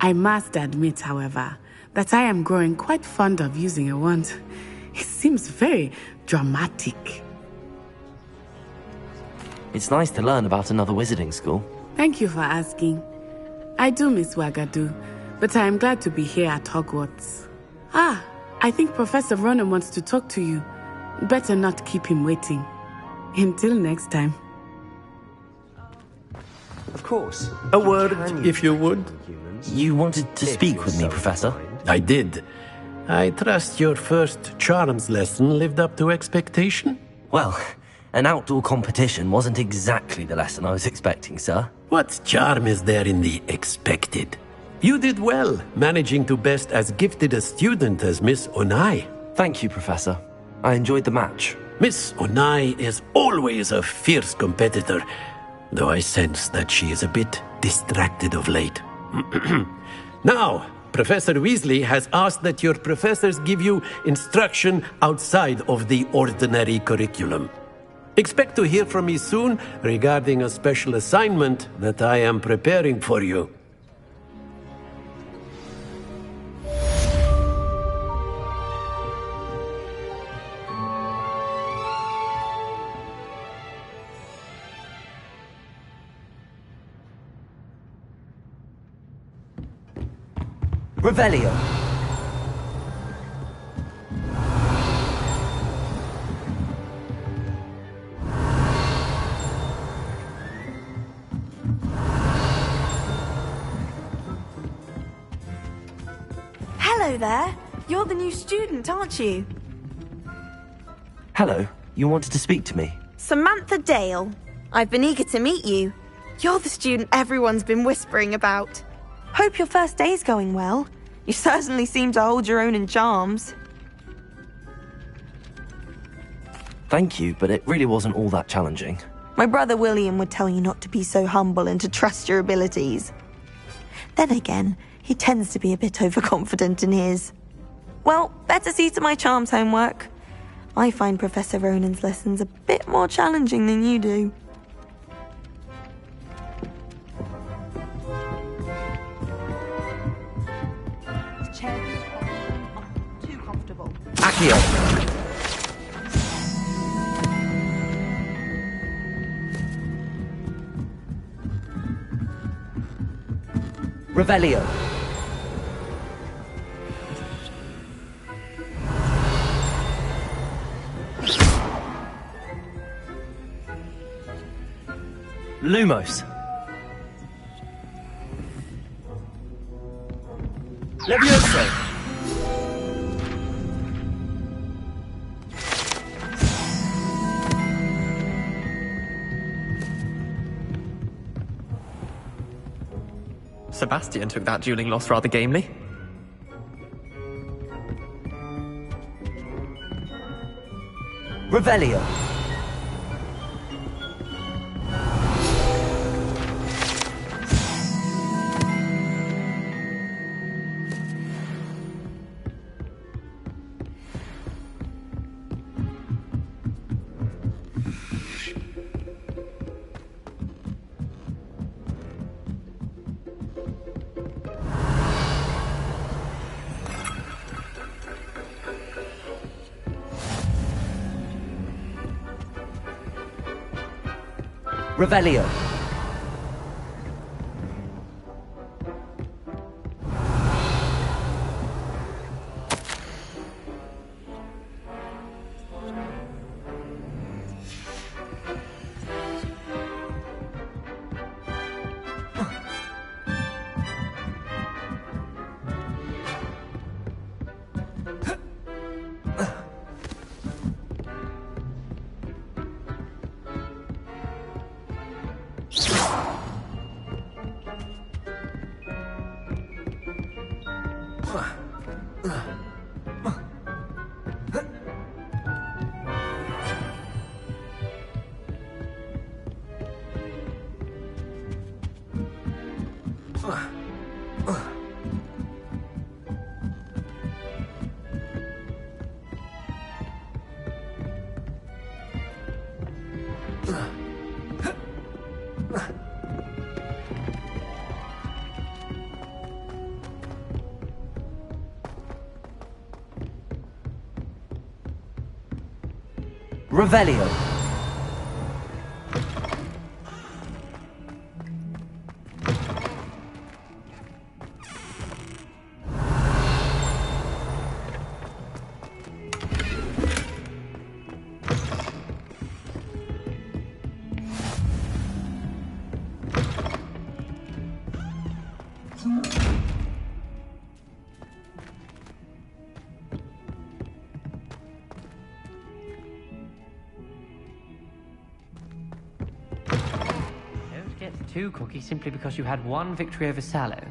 I must admit, however, that I am growing quite fond of using a wand. It seems very dramatic. It's nice to learn about another wizarding school. Thank you for asking. I do miss Wagadu, but I am glad to be here at Hogwarts. I think Professor Ronan wants to talk to you. Better not keep him waiting. Until next time. Of course. A word, if you would. You wanted to speak with me, Professor? I did. I trust your first charms lesson lived up to expectation? Well, an outdoor competition wasn't exactly the lesson I was expecting, sir. What charm is there in the expected? You did well, managing to best as gifted a student as Miss Onai. Thank you, Professor. I enjoyed the match. Miss Onai is always a fierce competitor, though I sense that she is a bit distracted of late. Now, Professor Weasley has asked that your professors give you instruction outside of the ordinary curriculum. Expect to hear from me soon regarding a special assignment that I am preparing for you. Revelio. Hello there. You're the new student, aren't you? Hello. You wanted to speak to me? Samantha Dale. I've been eager to meet you. You're the student everyone's been whispering about. Hope your first day's going well. You certainly seem to hold your own in charms. Thank you, but it really wasn't all that challenging. My brother William would tell you not to be so humble and to trust your abilities. Then again, he tends to be a bit overconfident in his. Well, better see to my charms homework. I find Professor Ronan's lessons a bit more challenging than you do. Too comfortable. Accio. Revelio. Lumos. Levioso. Sebastian took that dueling loss rather gamely. Revelio. Revelio. Revelio. 2 Cookie simply because you had 1 victory over Sallow.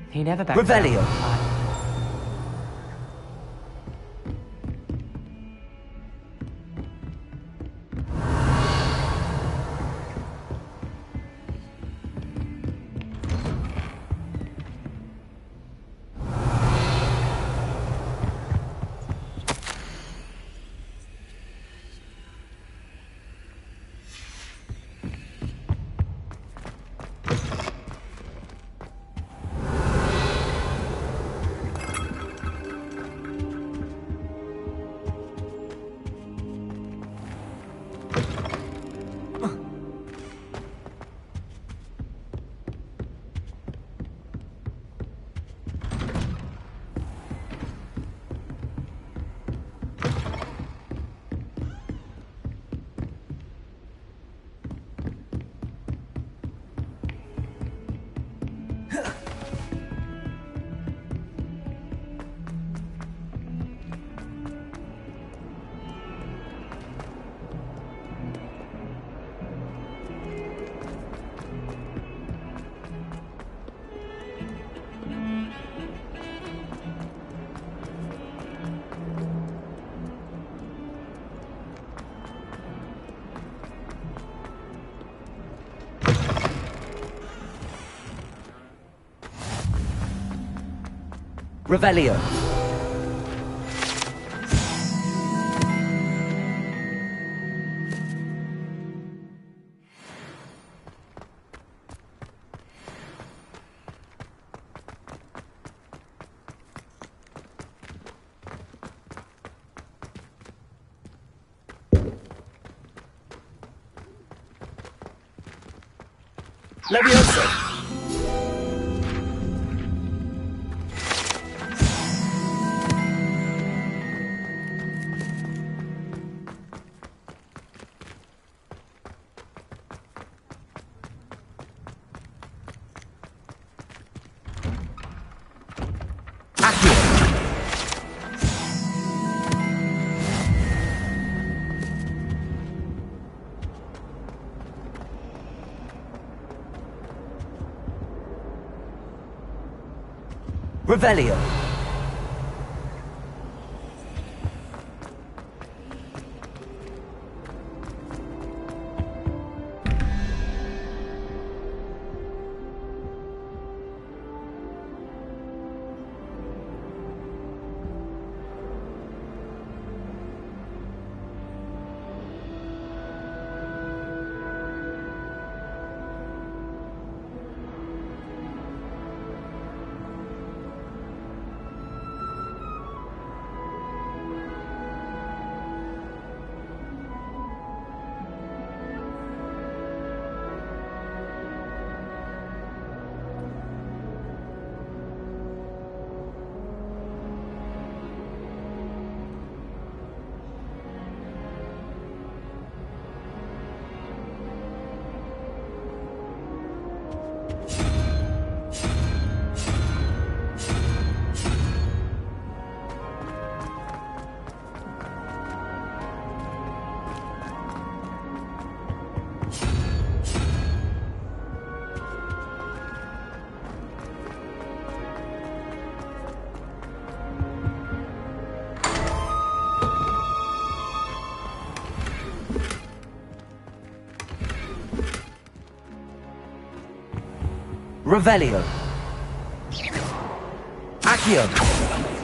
He never backed down. Revelio! Revelio. Levioso. Revelio. Revelio. Accio.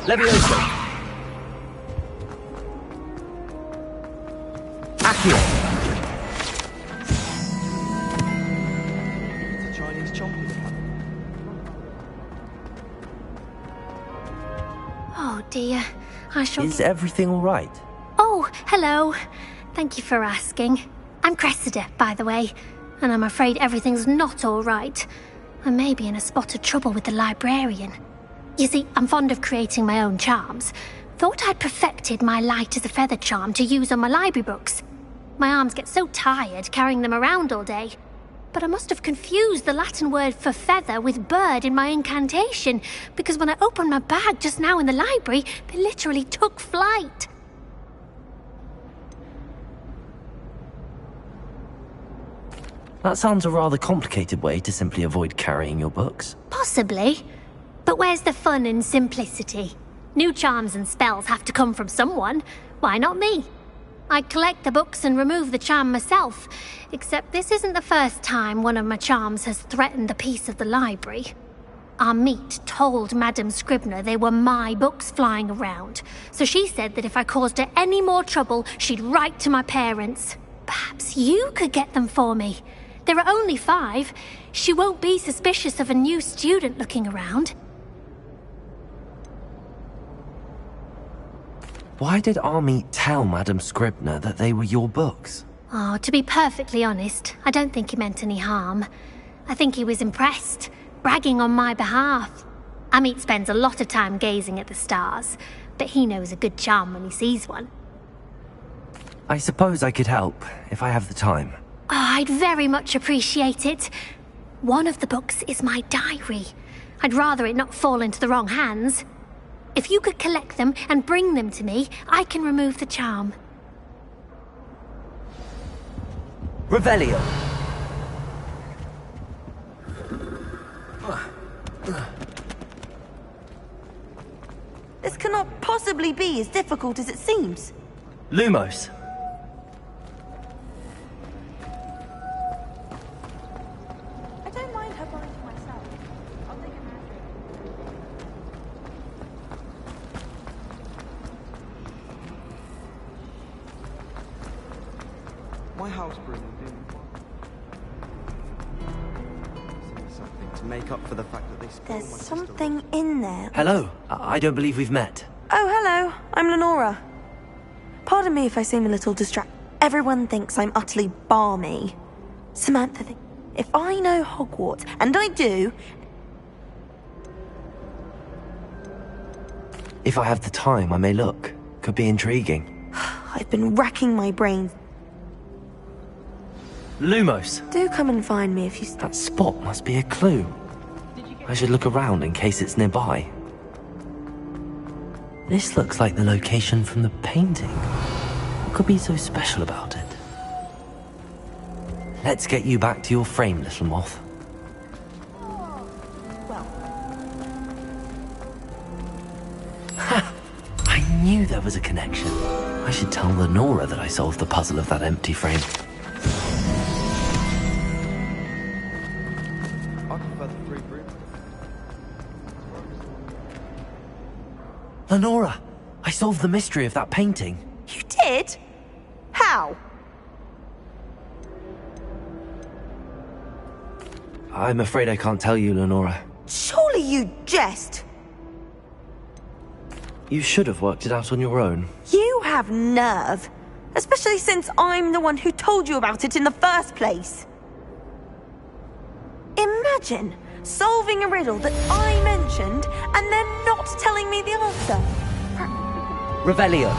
Levioso. Accio. It's a Chinese chomping. Oh dear, I shall... Is everything all right? Oh, hello. Thank you for asking. I'm Cressida, by the way, and I'm afraid everything's not all right. I may be in a spot of trouble with the librarian. You see, I'm fond of creating my own charms. Thought I'd perfected my light as a feather charm to use on my library books. My arms get so tired carrying them around all day. But I must have confused the Latin word for feather with bird in my incantation, because when I opened my bag just now in the library, they literally took flight. That sounds a rather complicated way to simply avoid carrying your books. Possibly. But where's the fun in simplicity? New charms and spells have to come from someone. Why not me? I collect the books and remove the charm myself, except this isn't the first time one of my charms has threatened the peace of the library. Our meet told Madame Scribner they were my books flying around, so she said that if I caused her any more trouble, she'd write to my parents. Perhaps you could get them for me. There are only 5. She won't be suspicious of a new student looking around. Why did Army tell Madame Scribner that they were your books? Oh, to be perfectly honest, I don't think he meant any harm. I think he was impressed, bragging on my behalf. Amit spends a lot of time gazing at the stars, but he knows a good charm when he sees one. I suppose I could help, if I have the time. Oh, I'd very much appreciate it. One of the books is my diary. I'd rather it not fall into the wrong hands. If you could collect them and bring them to me, I can remove the charm. Revelio! This cannot possibly be as difficult as it seems. Lumos! I don't mind her buying to myself. I'll take a hand. My house broom will do something to make up for the fact that they stole There's my something in there. Hello, I don't believe we've met. Oh, hello. I'm Lenora. Pardon me if I seem a little distracted. Everyone thinks I'm utterly balmy. Samantha thinks if I know Hogwarts, and I do... If I have the time, I may look. Could be intriguing. I've been racking my brains. Lumos! Do come and find me if you... That spot must be a clue. I should look around in case it's nearby. This looks like the location from the painting. What could be so special about it? Let's get you back to your frame, little moth. Ha! I knew there was a connection. I should tell Lenora that I solved the puzzle of that empty frame. I prefer the free broom. Lenora! I solved the mystery of that painting. You did? How? I'm afraid I can't tell you, Lenora. Surely you jest. You should have worked it out on your own. You have nerve. Especially since I'm the one who told you about it in the first place. Imagine solving a riddle that I mentioned and then not telling me the answer. Revelio.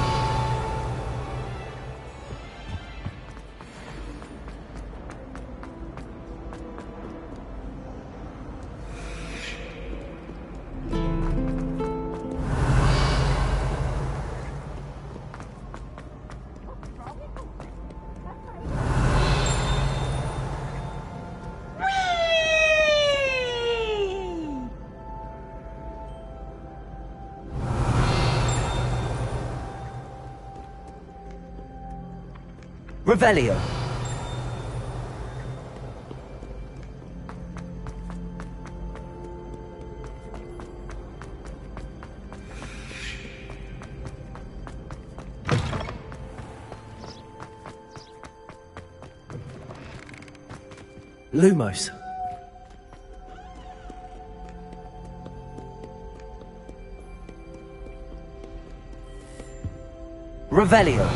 Revelio. Lumos. Revelio.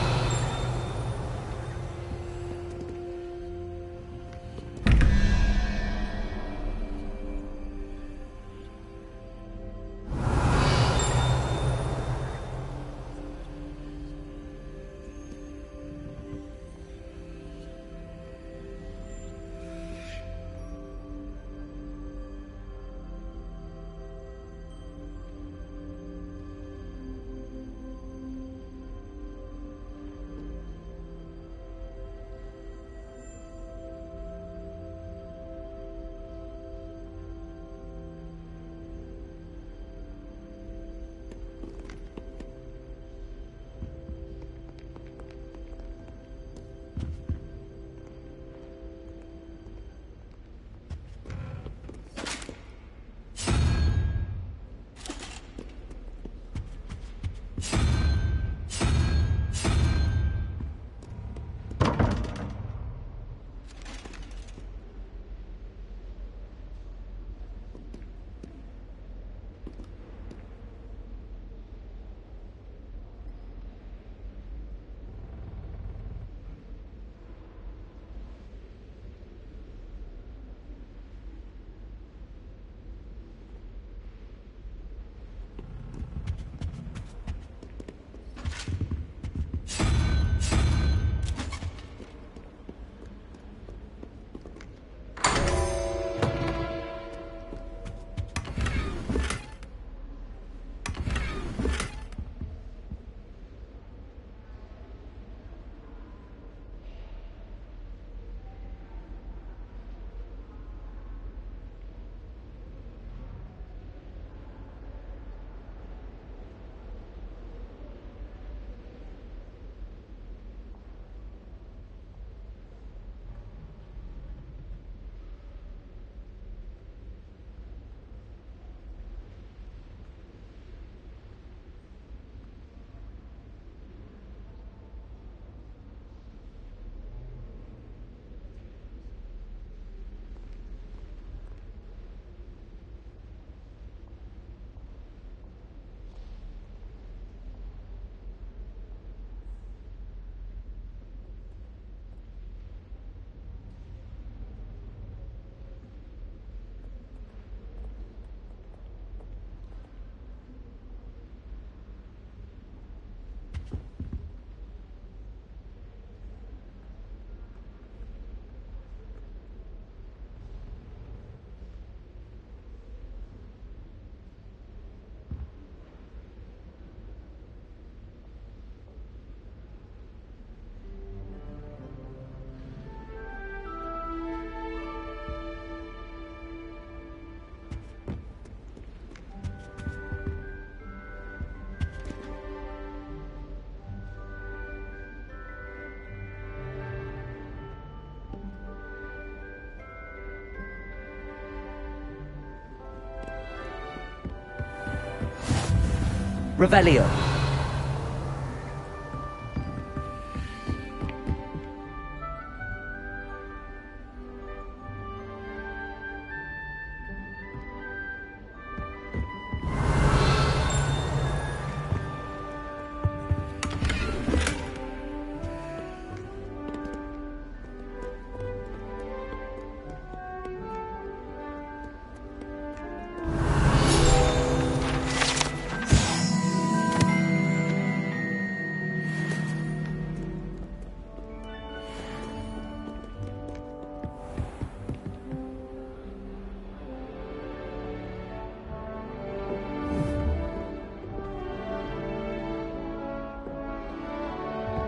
Revelio.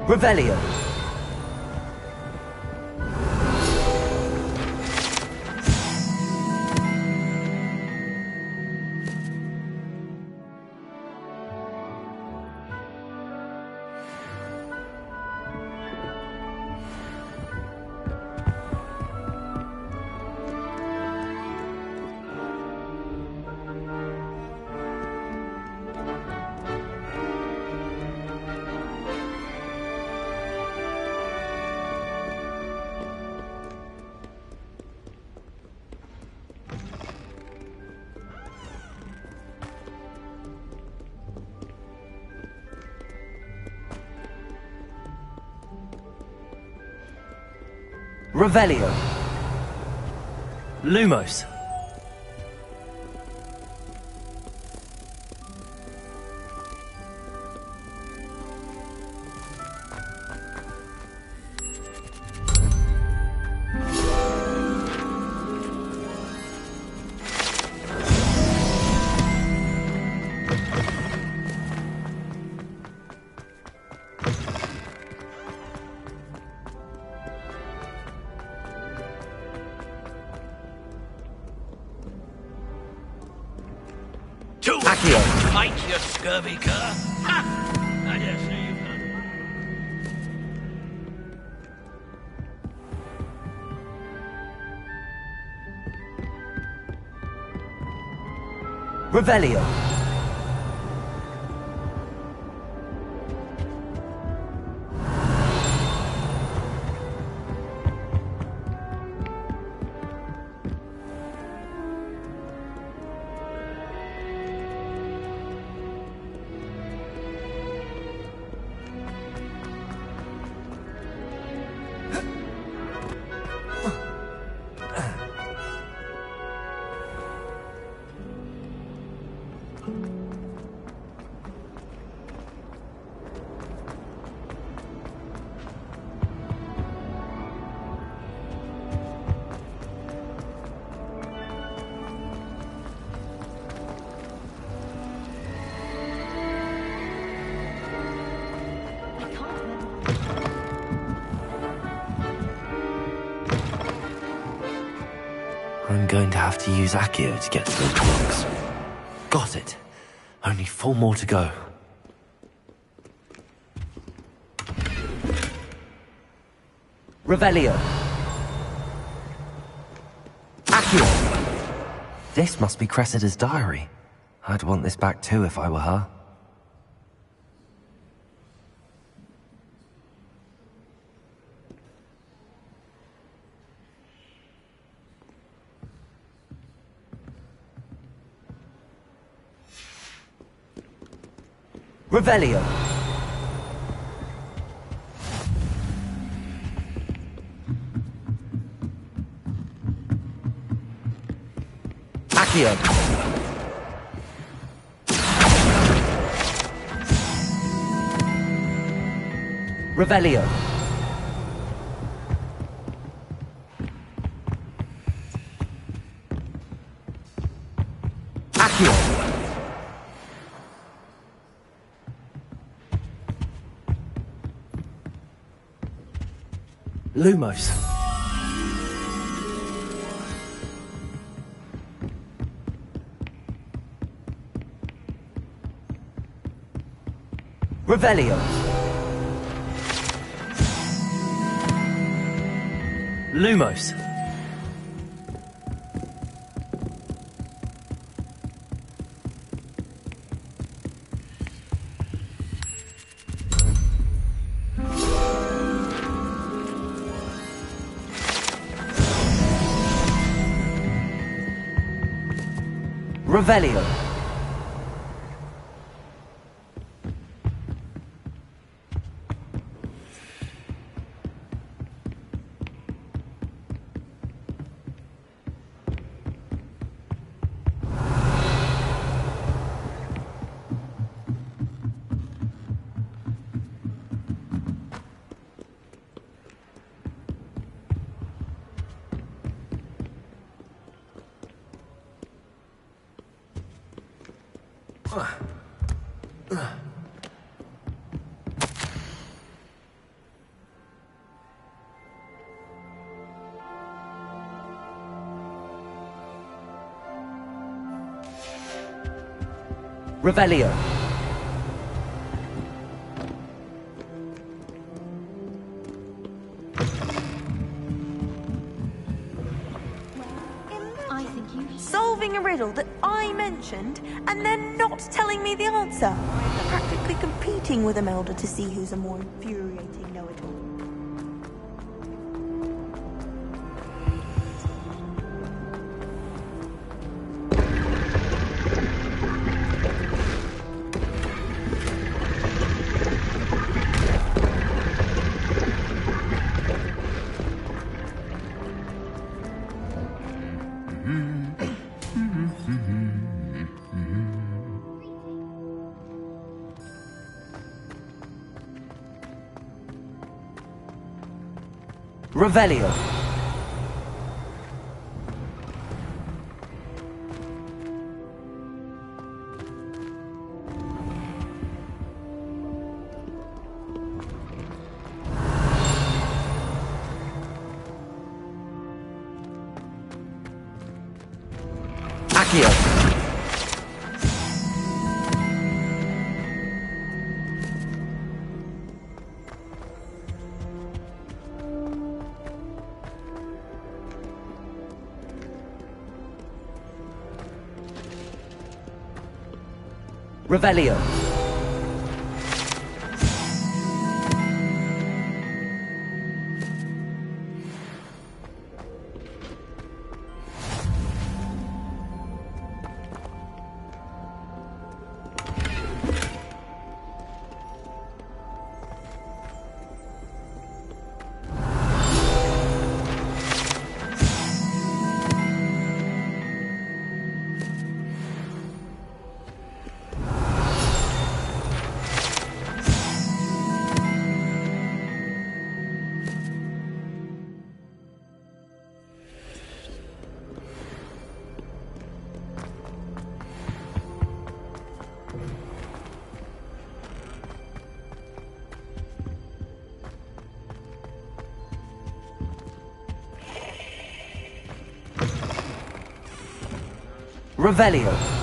Revelio. Revelio. Lumos. Accio. Fight, you scurvy cur! Ha! I dare say you've heard. Revelio. I'm going to have to use Accio to get to those blocks. Got it. Only 4 more to go. Revelio. Accio. This must be Cressida's diary. I'd want this back too if I were her. Revelio. Accio. Revelio. Accio. Lumos. Revelio. Lumos. Revelio. Revelio. Solving a riddle that I mentioned, and then not telling me the answer. Practically competing with Imelda to see who's a more infuriating know-it-all. Revelio. Accio. Revelio. Revelio.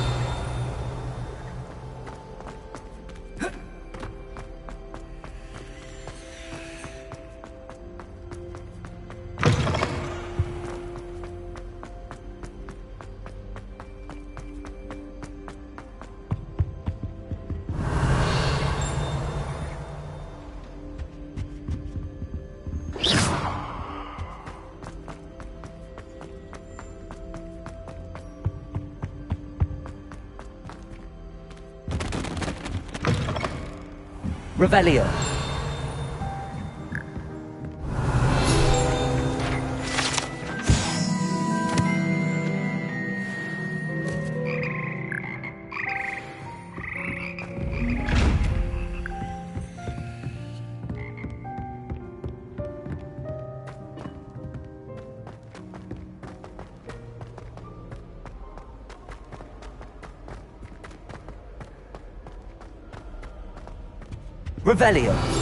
Revelio. Revelio.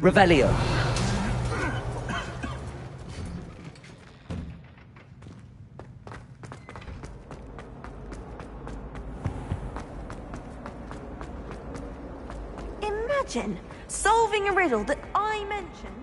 Revelio. Imagine solving a riddle that I mentioned.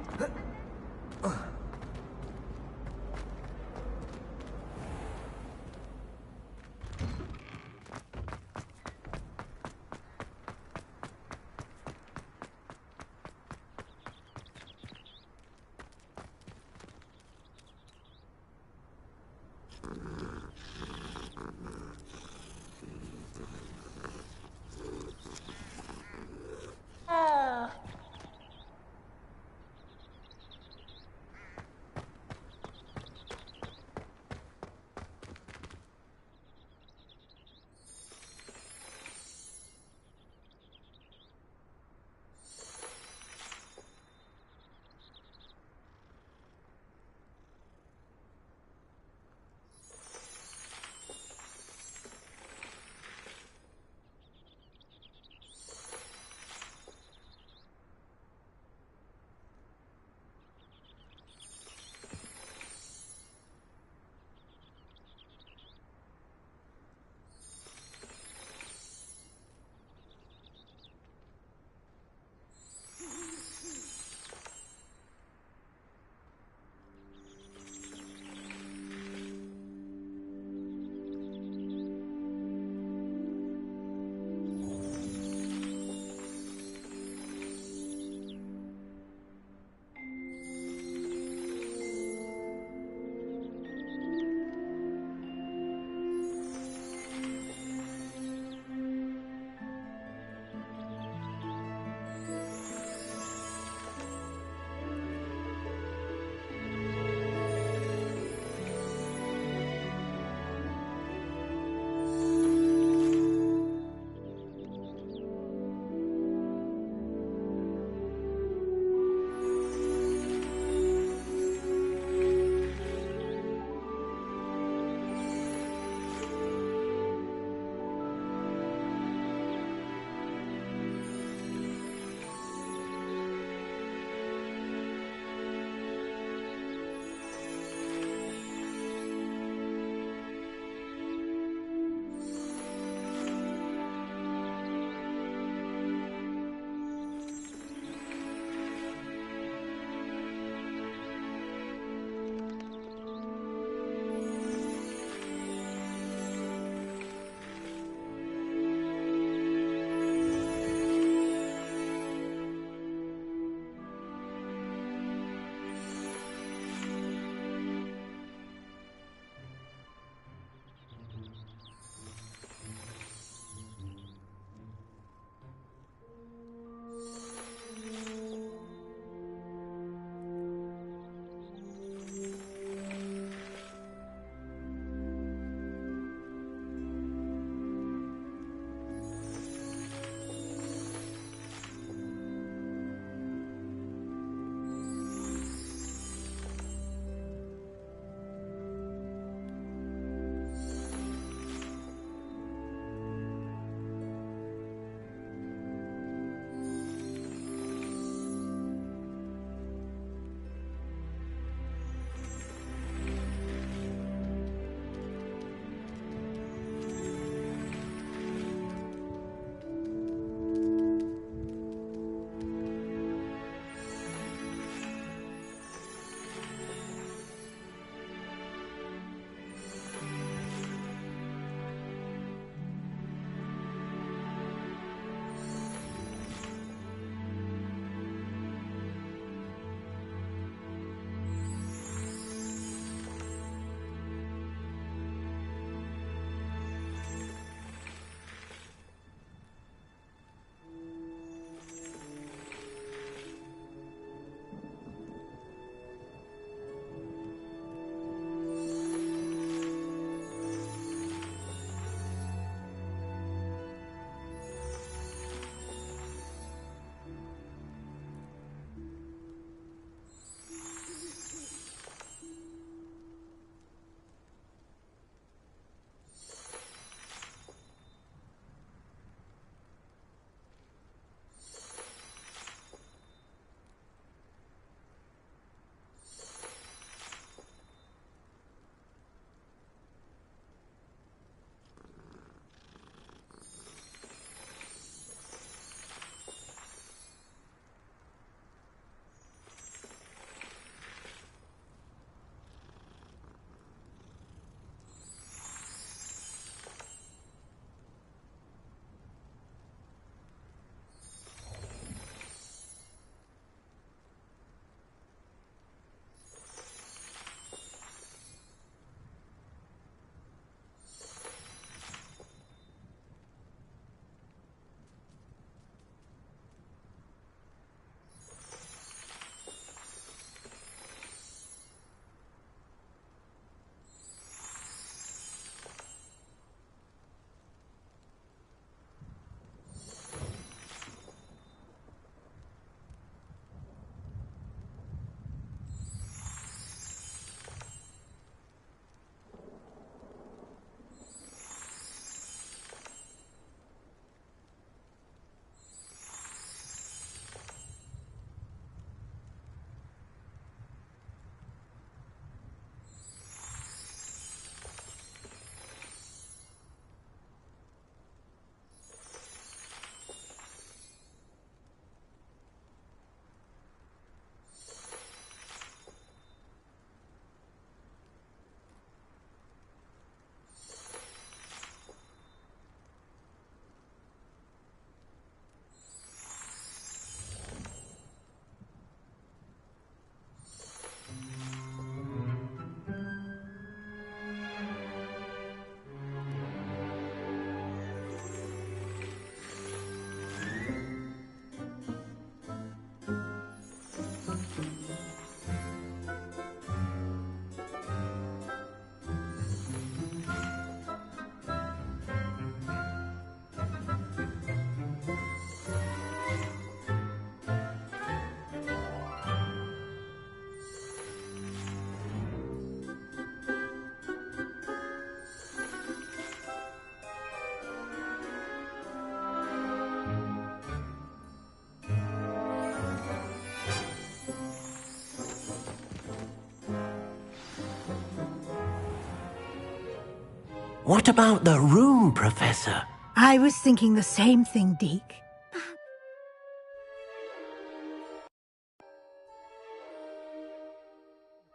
What about the room, Professor? I was thinking the same thing, Deke.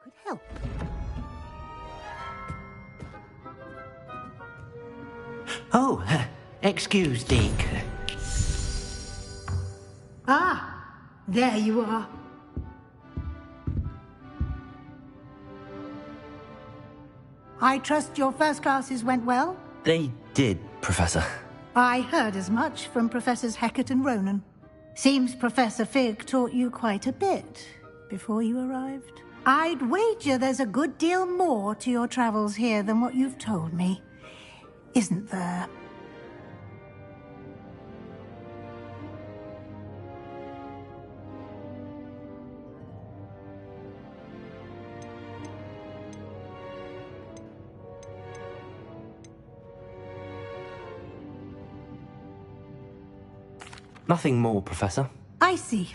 Could help. Oh, excuse, Deke. Ah, there you are. I trust your first classes went well? They did, Professor. I heard as much from Professors Hecat and Ronan. Seems Professor Fig taught you quite a bit before you arrived. I'd wager there's a good deal more to your travels here than what you've told me. Isn't there? Nothing more, Professor. I see.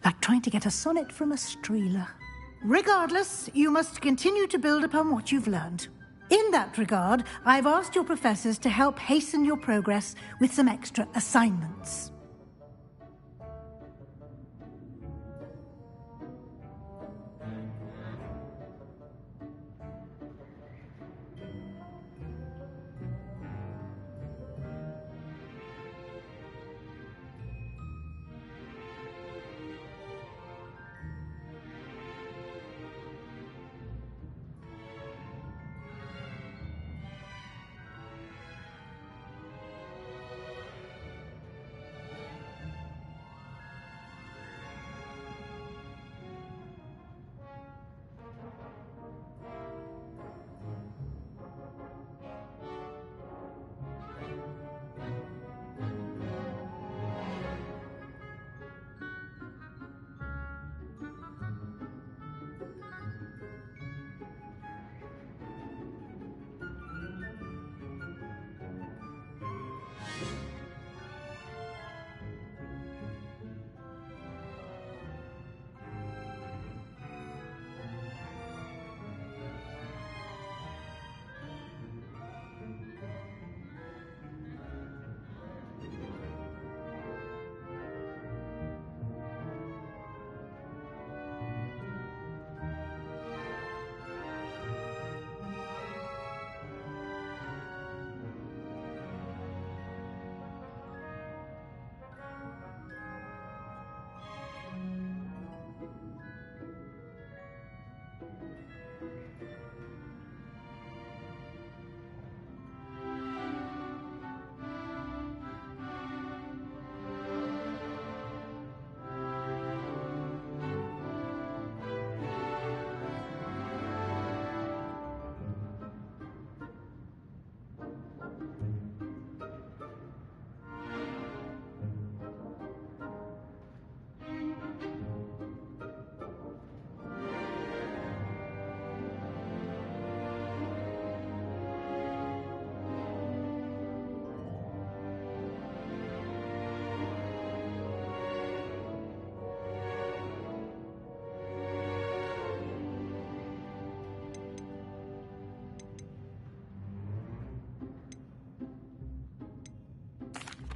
Like trying to get a sonnet from a streeler. Regardless, you must continue to build upon what you've learned. In that regard, I've asked your professors to help hasten your progress with some extra assignments.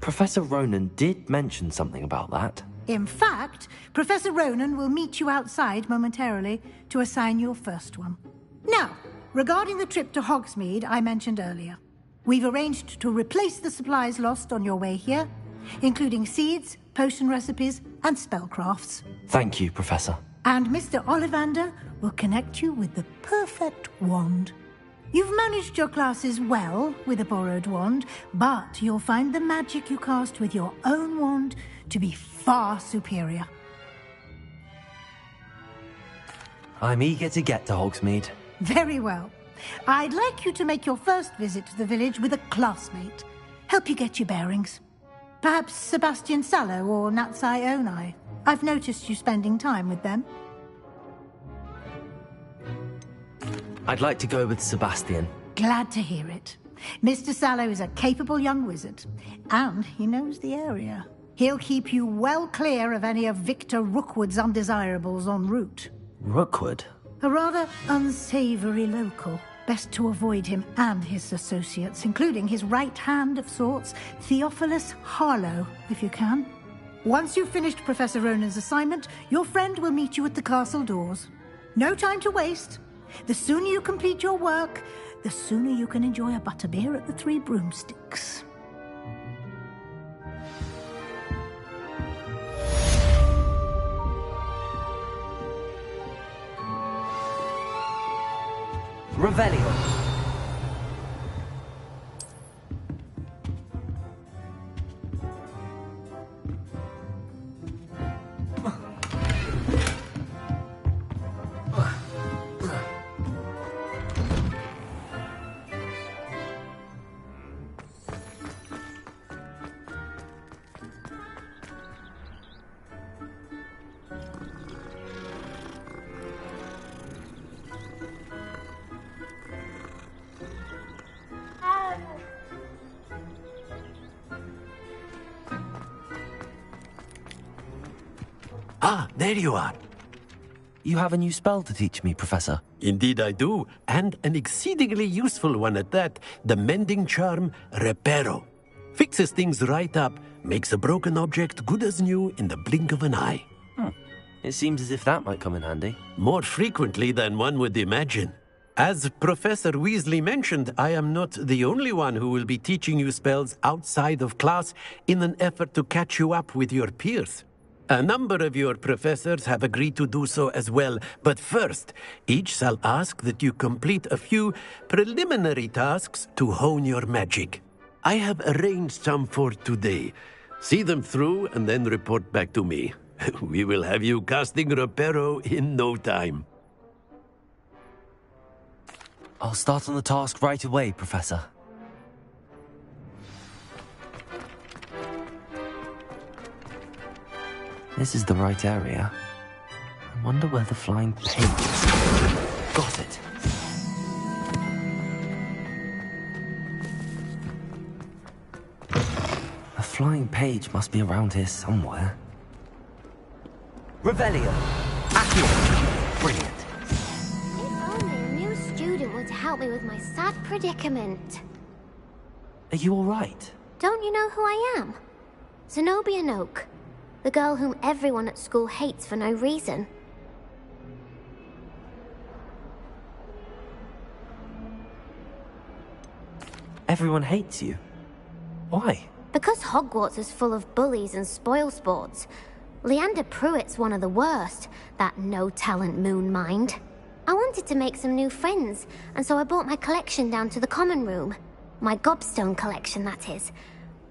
Professor Ronan did mention something about that. In fact, Professor Ronan will meet you outside momentarily to assign your first one. Now, regarding the trip to Hogsmeade I mentioned earlier, we've arranged to replace the supplies lost on your way here, including seeds, potion recipes, and spellcrafts. Thank you, Professor. And Mr. Ollivander will connect you with the perfect wand. You've managed your classes well with a borrowed wand, but you'll find the magic you cast with your own wand to be far superior. I'm eager to get to Hogsmeade. Very well. I'd like you to make your first visit to the village with a classmate. Help you get your bearings. Perhaps Sebastian Sallow or Natsai Onai. I've noticed you spending time with them. I'd like to go with Sebastian. Glad to hear it. Mr. Sallow is a capable young wizard, and he knows the area. He'll keep you well clear of any of Victor Rookwood's undesirables en route. Rookwood? A rather unsavory local, Best to avoid him and his associates, including his right hand of sorts, Theophilus Harlow, if you can. Once you've finished Professor Ronan's assignment, your friend will meet you at the castle doors. No time to waste. The sooner you complete your work, the sooner you can enjoy a butterbeer at the Three Broomsticks. Revelio. Ah, there you are. You have a new spell to teach me, Professor. Indeed I do, and an exceedingly useful one at that. The mending charm, Reparo. Fixes things right up, makes a broken object good as new in the blink of an eye. It seems as if that might come in handy. More frequently than one would imagine. As Professor Weasley mentioned, I am not the only one who will be teaching you spells outside of class in an effort to catch you up with your peers. A number of your professors have agreed to do so as well, but first, each shall ask that you complete a few preliminary tasks to hone your magic. I have arranged some for today. See them through and then report back to me. We will have you casting Reparo in no time. I'll start on the task right away, Professor. This is the right area. I wonder where the flying page is. Got it. The flying page must be around here somewhere. Revelio! Accio! Brilliant. If only a new student were to help me with my sad predicament. Are you all right? Don't you know who I am? Zenobia Noak. The girl whom everyone at school hates for no reason. Everyone hates you. Why? Because Hogwarts is full of bullies and spoilsports. Leander Pruitt's one of the worst, that no-talent moon mind. I wanted to make some new friends, and so I brought my collection down to the common room. My gobstone collection, that is.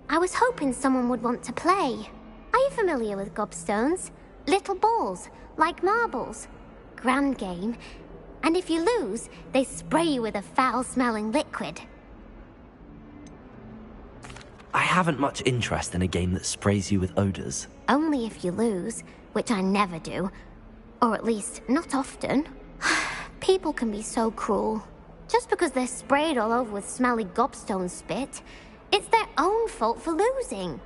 I was hoping someone would want to play. Are you familiar with gobstones? Little balls, like marbles. Grand game. And if you lose, they spray you with a foul-smelling liquid. I haven't much interest in a game that sprays you with odors. Only if you lose, which I never do. Or at least, not often. People can be so cruel. Just because they're sprayed all over with smelly gobstone spit, it's their own fault for losing.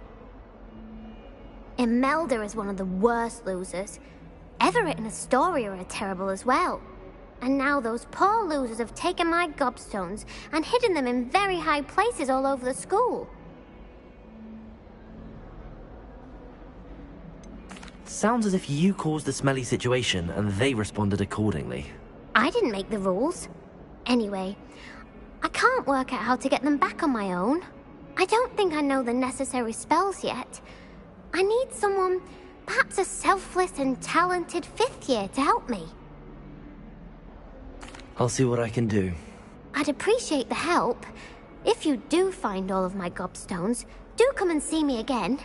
Imelda is one of the worst losers. Everett and Astoria are terrible as well. And now those poor losers have taken my gobstones and hidden them in very high places all over the school. Sounds as if you caused the smelly situation and they responded accordingly. I didn't make the rules. Anyway, I can't work out how to get them back on my own. I don't think I know the necessary spells yet. I need someone, perhaps a selfless and talented fifth year to help me. I'll see what I can do. I'd appreciate the help. If you do find all of my gobstones, do come and see me again.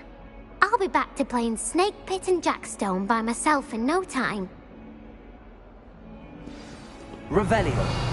I'll be back to playing Snake Pit and Jackstone by myself in no time. Revelio.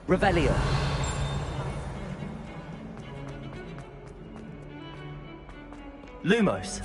Revelio. Lumos.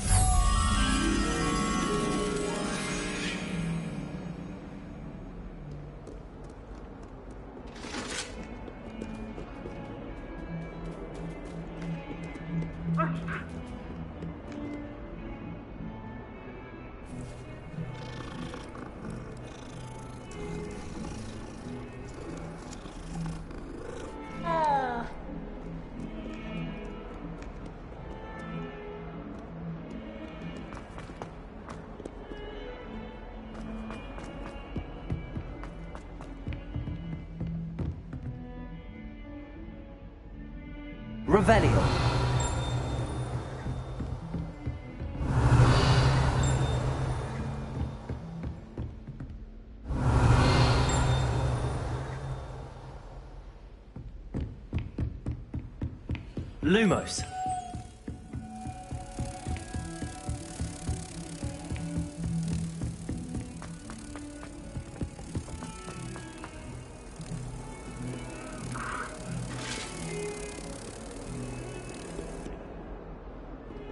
Revelio. Lumos.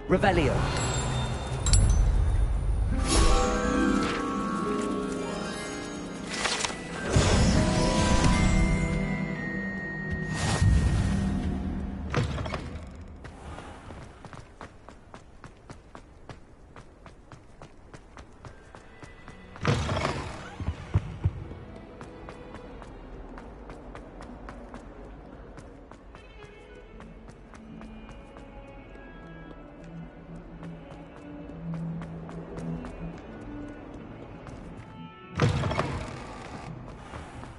Revelio.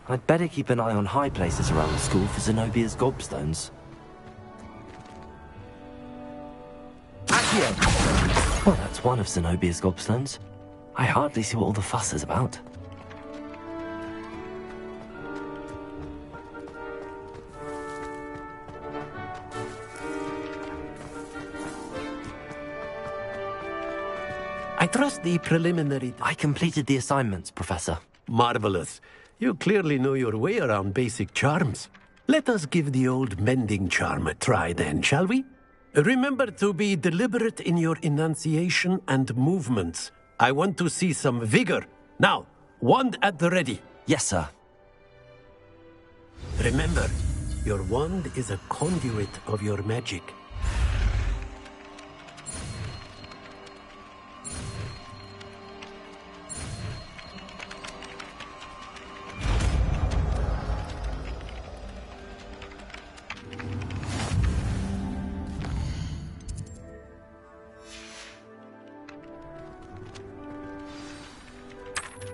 I'd better keep an eye on high places around the school for Zenobia's gobstones. Accio! Well, that's one of Zenobia's gobstones. I hardly see what all the fuss is about. I trust the preliminary... I completed the assignments, Professor. Marvelous. You clearly know your way around basic charms. Let us give the old mending charm a try then, shall we? Remember to be deliberate in your enunciation and movements. I want to see some vigor. Now, wand at the ready. Yes, sir. Remember, your wand is a conduit of your magic.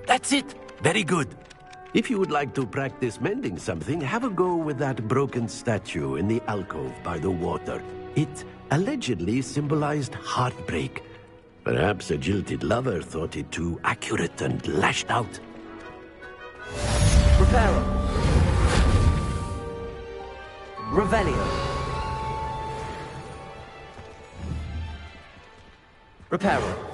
That's it! Very good. If you would like to practice mending something, have a go with that broken statue in the alcove by the water. It allegedly symbolized heartbreak. Perhaps a jilted lover thought it too accurate and lashed out. Reparo. Revelio. Reparo.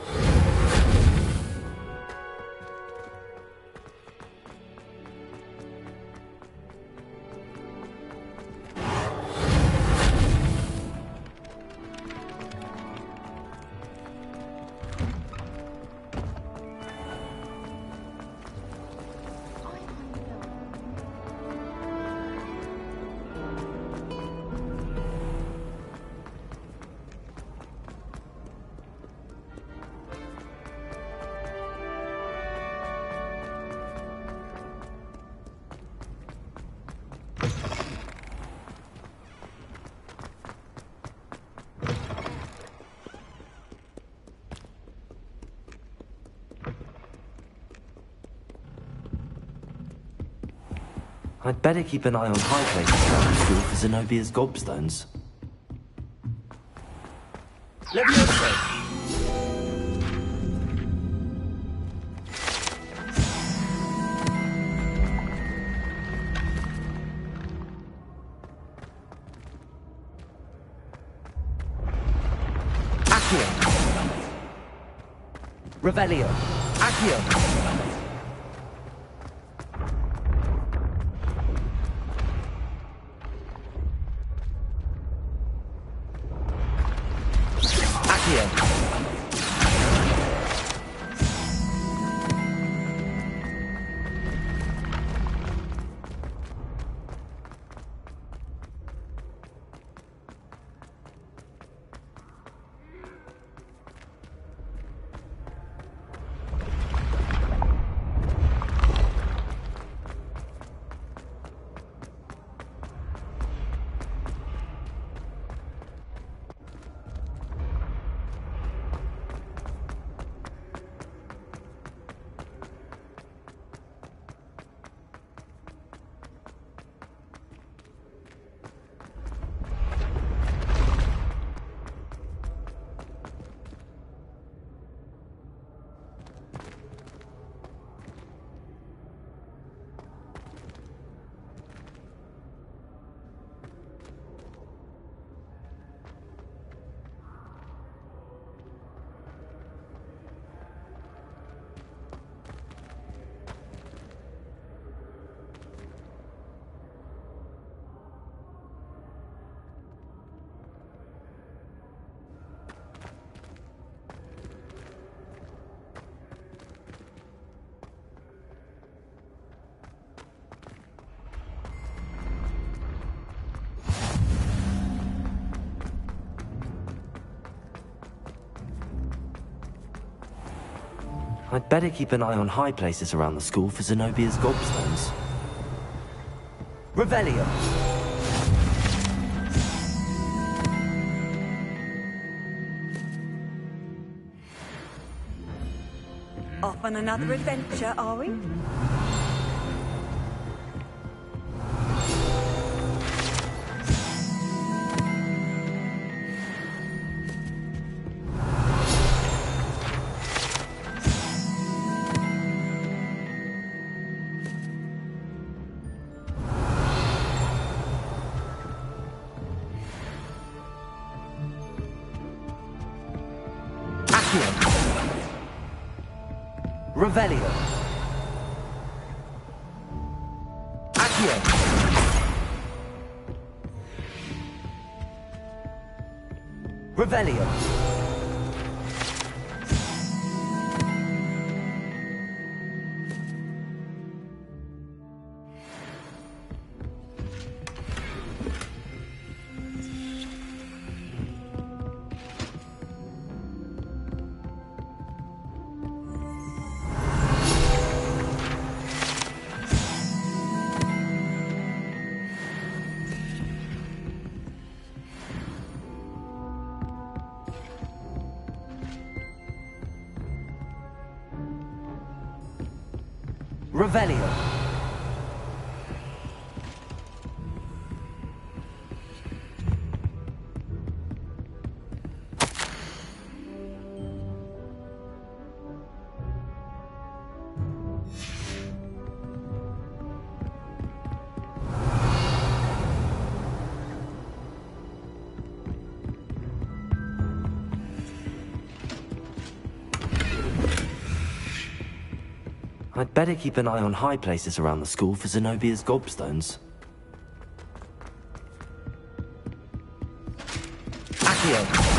I'd better keep an eye on high places around the school for Zenobia's gobstones. Leviosa! Accio! Revelio! Accio! I'd better keep an eye on high places around the school for Zenobia's gobstones. Revelio! Off on another adventure, are we? Revelio. Accio. Revelio. Revelio. I'd better keep an eye on high places around the school for Zenobia's gobstones. Accio.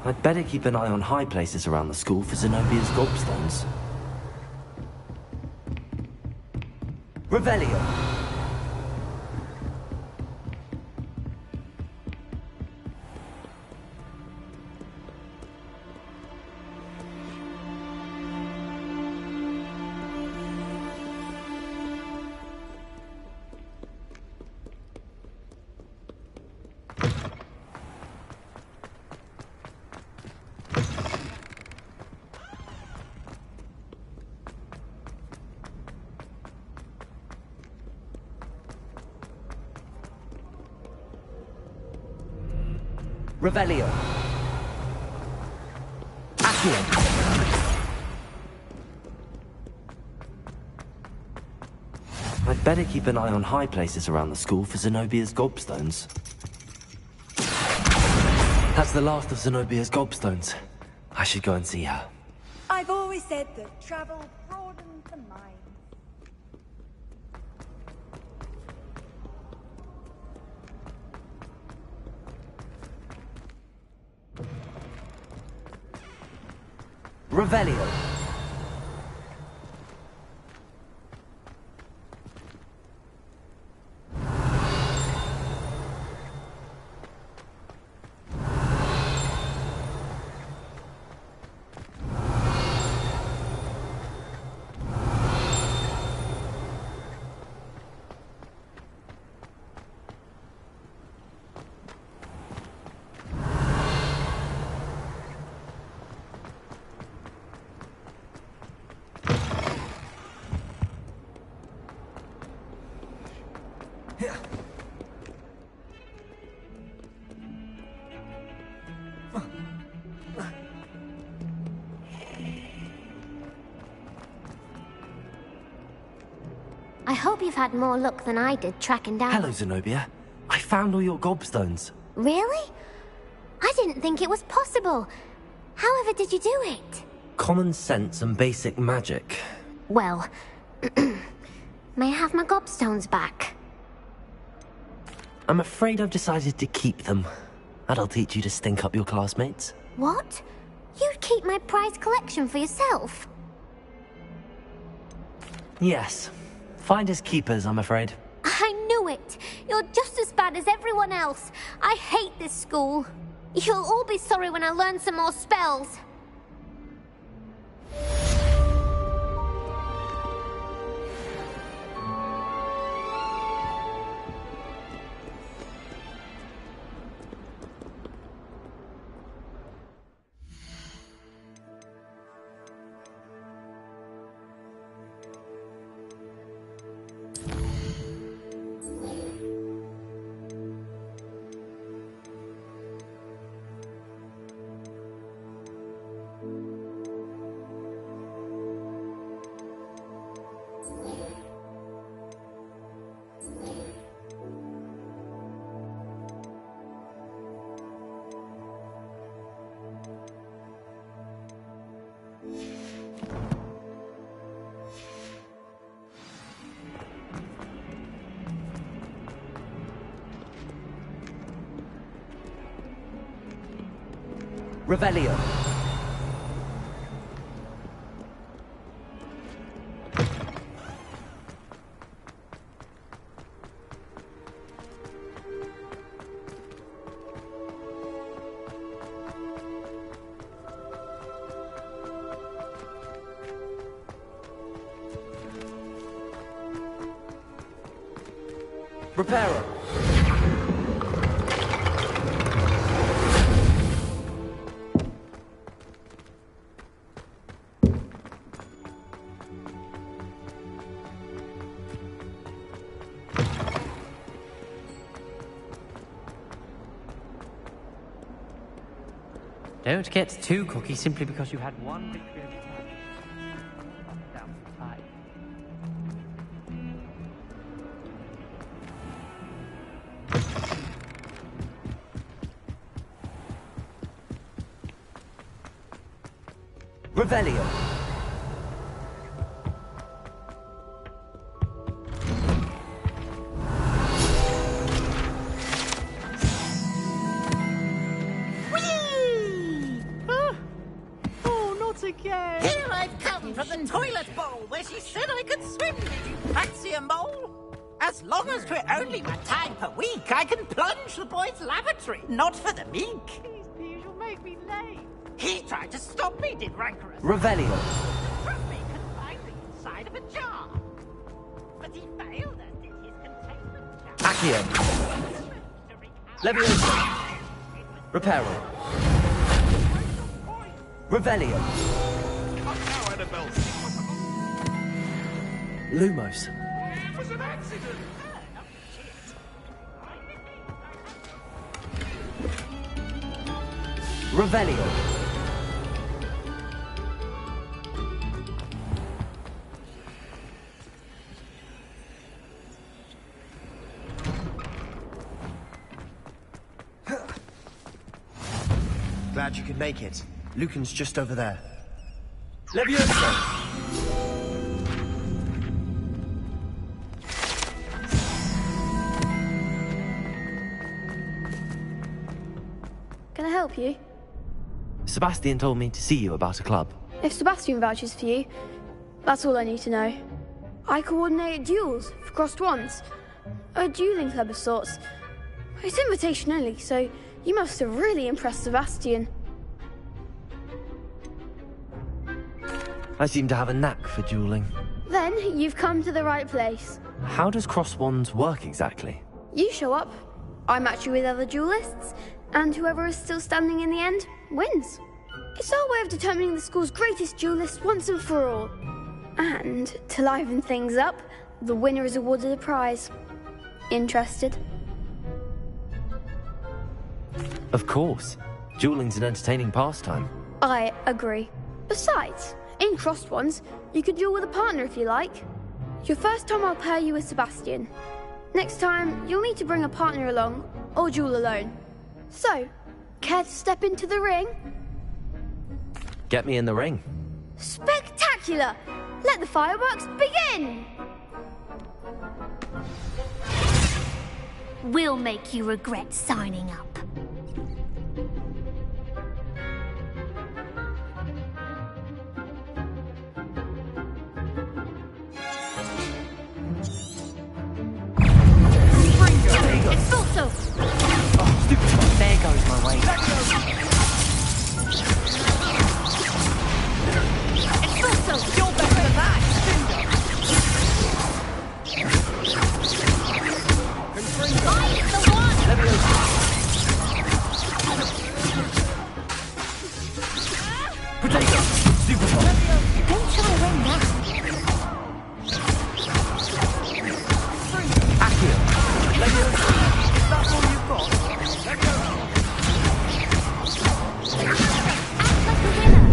I'd better keep an eye on high places around the school for Zenobia's gobstones. Revelio. Revelio. Accio. I'd better keep an eye on high places around the school for Zenobia's gobstones. That's the last of Zenobia's gobstones. I should go and see her. I've always said that travel broadens the mind. Revelio. I hope you've had more luck than I did tracking down... Hello, Zenobia. I found all your gobstones. Really? I didn't think it was possible. However did you do it? Common sense and basic magic. Well, may I have my gobstones back? I'm afraid I've decided to keep them. That'll teach you to stink up your classmates. What? You'd keep my prized collection for yourself? Yes. Finders keepers, I'm afraid. I knew it! You're just as bad as everyone else. I hate this school. You'll all be sorry when I learn some more spells. Revelio. Reparo. Don't get too cocky simply because you had one victory over time. Down for time. Revelio. Again. Here I've come from the toilet bowl where she said I could swim. Did you fancy a mole? As long as 'twere only my time per week, I can plunge the boy's lavatory. Not for the meek. Please, please, you'll make me late. He tried to stop me, did Rancorous. Revelio. Trust me, confined the inside of a jar. But he failed, as did his containment jar. Accio. Leviosa. Reparo. Revelio. Lumos. It was an accident. Revelio. Glad you could make it. Lucan's just over there. Leviosa. Can I help you? Sebastian told me to see you about a club. If Sebastian vouches for you, that's all I need to know. I coordinate duels for crossed wands. A dueling club of sorts. It's invitation only, so you must have really impressed Sebastian. I seem to have a knack for dueling. Then you've come to the right place. How does cross wands work exactly? You show up, I match you with other duelists, and whoever is still standing in the end wins. It's our way of determining the school's greatest duelist once and for all. And to liven things up, the winner is awarded a prize. Interested? Of course. Dueling's an entertaining pastime. I agree. Besides, in crossed ones, you could duel with a partner if you like. Your first time I'll pair you with Sebastian. Next time, you'll need to bring a partner along, or duel alone. So, care to step into the ring? Get me in the ring. Spectacular! Let the fireworks begin! We'll make you regret signing up. Expulso! Oh, stupid one. There goes my way. Expulso! You're better than that! I'm the one! Potato! Stupid one. Don't try to win that. Is that all you've got? Act like a winner.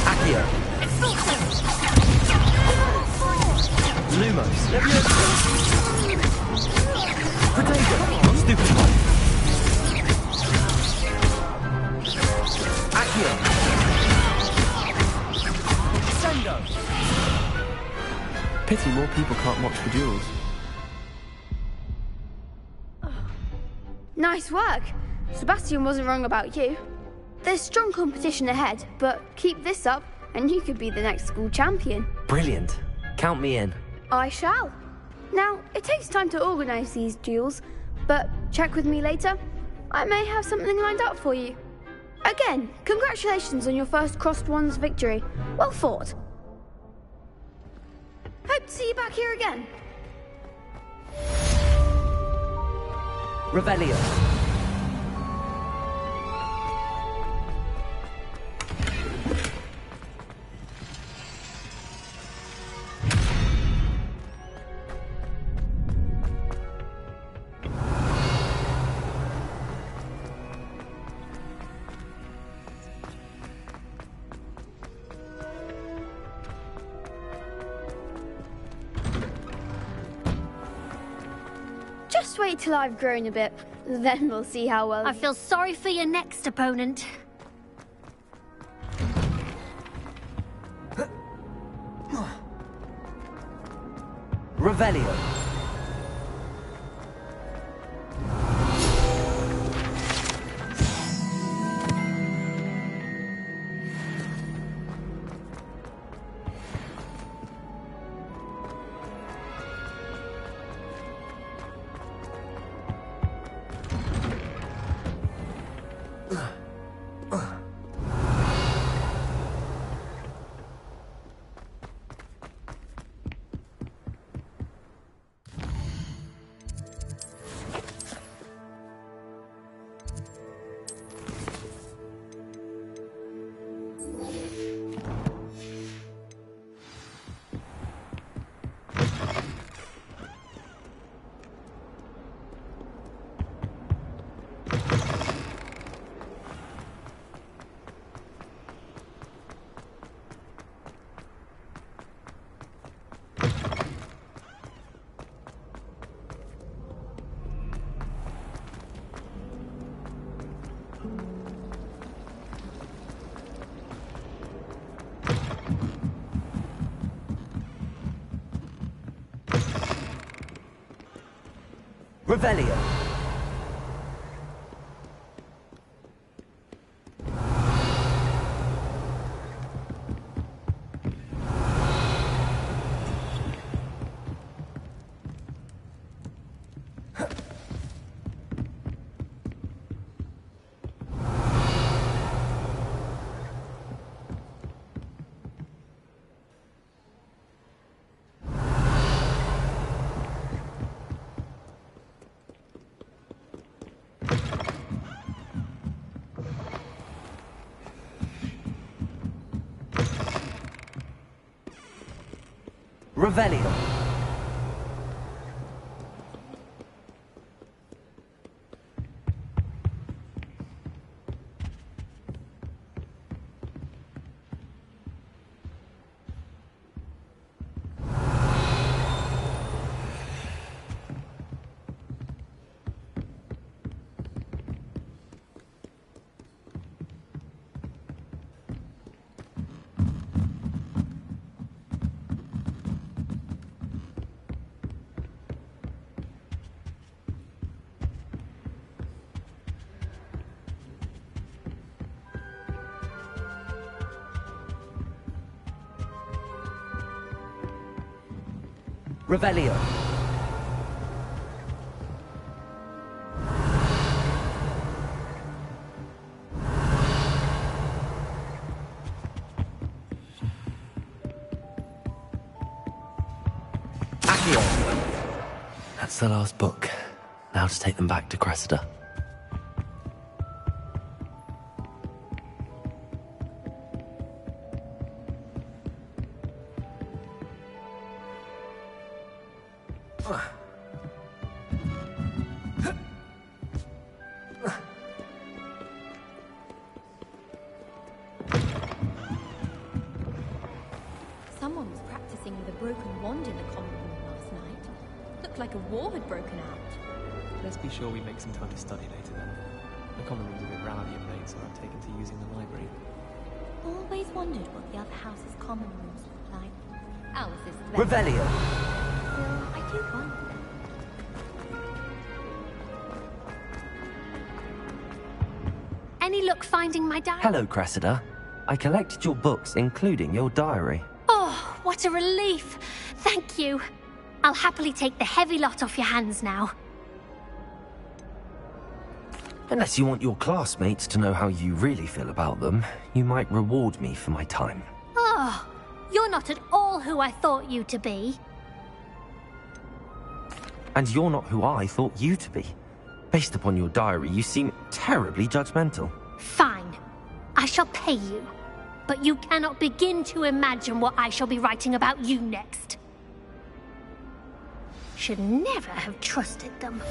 Accio. Lumos. Potato. Stupid one. Accio. Sendo. Pity more people can't watch the duels. Nice work. Sebastian wasn't wrong about you. There's strong competition ahead, but keep this up and you could be the next school champion. Brilliant. Count me in. I shall. Now, it takes time to organise these duels, but check with me later. I may have something lined up for you. Again, congratulations on your first crossed wands victory. Well fought. Hope to see you back here again. Revelio. Just wait till I've grown a bit, then we'll see how well... I feel sorry for your next opponent. Revelio. Revelio. Revelio. Revelio. Accio. That's the last book. Now to take them back to Cressida. Someone was practicing with a broken wand in the common room last night. Looked like a war had broken out. Let's be sure we make some time to study later then. The common room's a bit rowdy of late, so I've taken to using the library. Always wondered what the other house's common rooms looked like. Ours is the best. Revelio. Still, I do wonder. Any luck finding my diary? Hello, Cressida. I collected your books, including your diary. Oh, what a relief. Thank you. I'll happily take the heavy lot off your hands now. Unless you want your classmates to know how you really feel about them, you might reward me for my time. Oh, you're not at all who I thought you to be. And you're not who I thought you to be. Based upon your diary, you seem terribly judgmental. Fine. I shall pay you. But you cannot begin to imagine what I shall be writing about you next. Should never have trusted them.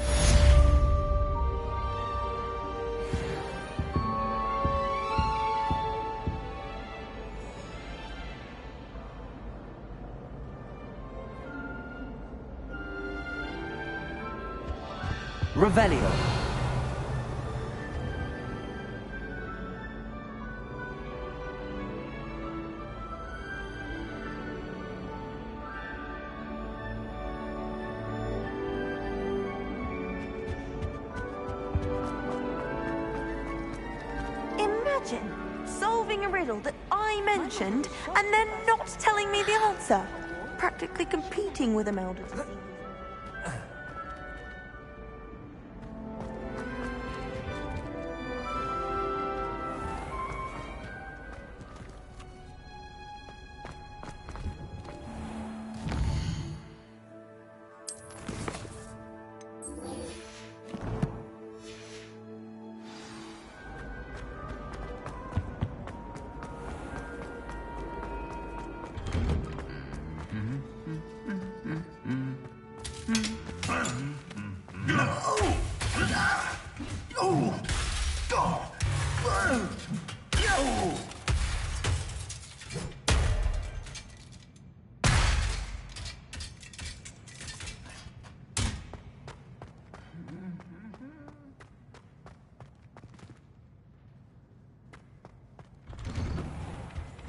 Revelio. Imagine solving a riddle that I mentioned and then not telling me the answer. Practically competing with Imelda to see.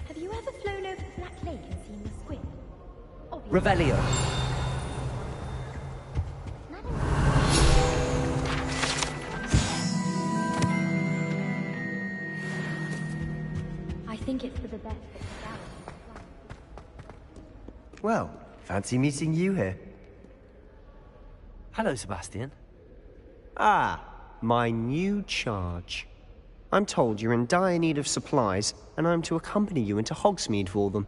Have you ever flown over Black Lake and seen the squid? Revelio. I think it's for the best that the galaxy. Well, fancy meeting you here. Hello, Sebastian. Ah, my new charge. I'm told you're in dire need of supplies, and I'm to accompany you into Hogsmeade for them.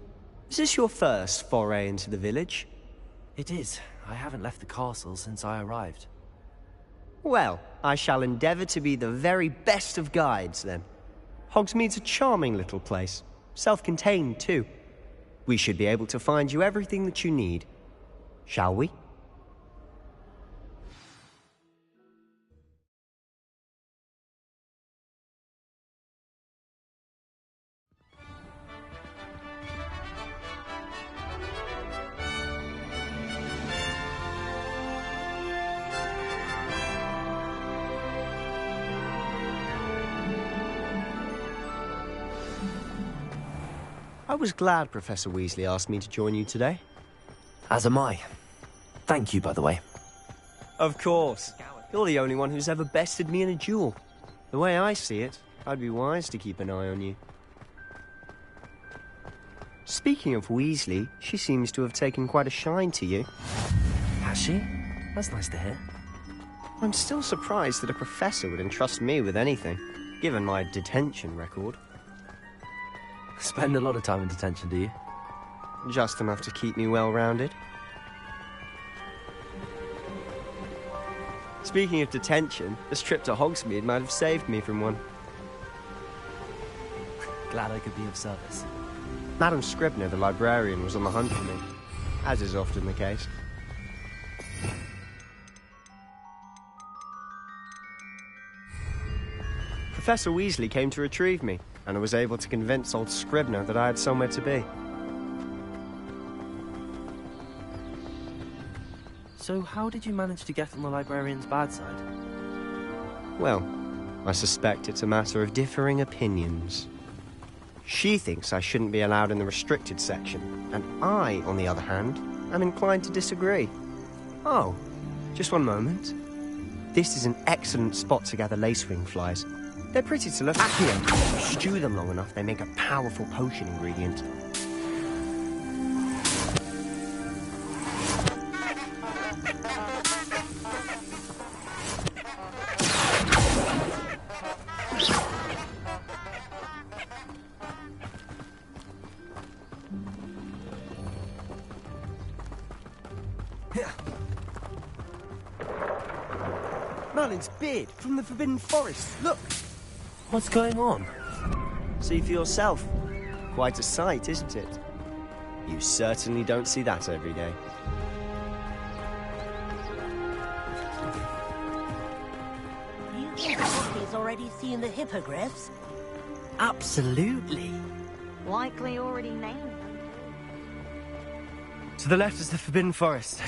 Is this your first foray into the village? It is. I haven't left the castle since I arrived. Well, I shall endeavour to be the very best of guides, then. Hogsmeade's a charming little place. Self-contained, too. We should be able to find you everything that you need. Shall we? I was glad Professor Weasley asked me to join you today. As am I. Thank you, by the way. Of course. You're the only one who's ever bested me in a duel. The way I see it, I'd be wise to keep an eye on you. Speaking of Weasley, she seems to have taken quite a shine to you. Has she? That's nice to hear. I'm still surprised that a professor would entrust me with anything, given my detention record. Spend a lot of time in detention, do you? Just enough to keep me well-rounded. Speaking of detention, this trip to Hogsmeade might have saved me from one. Glad I could be of service. Madam Scribner, the librarian, was on the hunt for me, as is often the case. Professor Weasley came to retrieve me, and I was able to convince old Scribner that I had somewhere to be. So how did you manage to get on the librarian's bad side? Well, I suspect it's a matter of differing opinions. She thinks I shouldn't be allowed in the restricted section, and I, on the other hand, am inclined to disagree. Oh, just one moment. This is an excellent spot to gather lacewing flies. They're pretty to look at here. Stew them long enough, they make a powerful potion ingredient. Merlin's beard from the Forbidden Forest. Look! What's going on? See for yourself. Quite a sight, isn't it? You certainly don't see that every day. You think Poppy's already seen the hippogriffs? Absolutely. Likely already named them. To the left is the Forbidden Forest.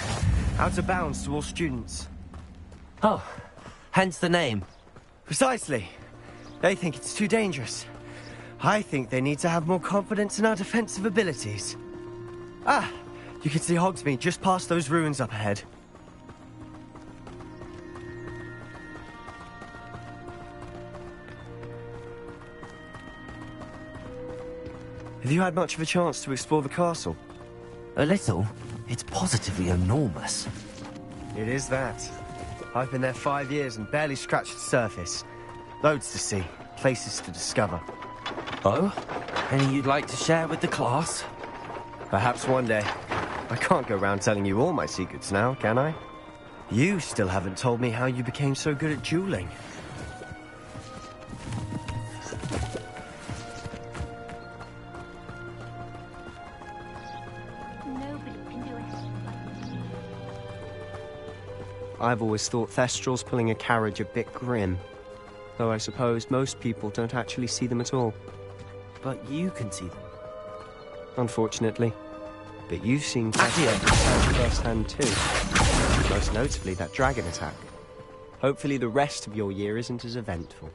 Out of bounds to all students. Oh, hence the name. Precisely. They think it's too dangerous. I think they need to have more confidence in our defensive abilities. Ah, you can see Hogsmeade just past those ruins up ahead. Have you had much of a chance to explore the castle? A little. It's positively enormous. It is that. I've been there 5 years and barely scratched the surface. Loads to see, places to discover. Oh? Any you'd like to share with the class? Perhaps one day. I can't go around telling you all my secrets now, can I? You still haven't told me how you became so good at dueling. Nobody can do it. I've always thought Thestrals pulling a carriage a bit grim. Though I suppose most people don't actually see them at all. But you can see them. Unfortunately. But you've seen Thestrals firsthand too. Most notably that dragon attack. Hopefully the rest of your year isn't as eventful.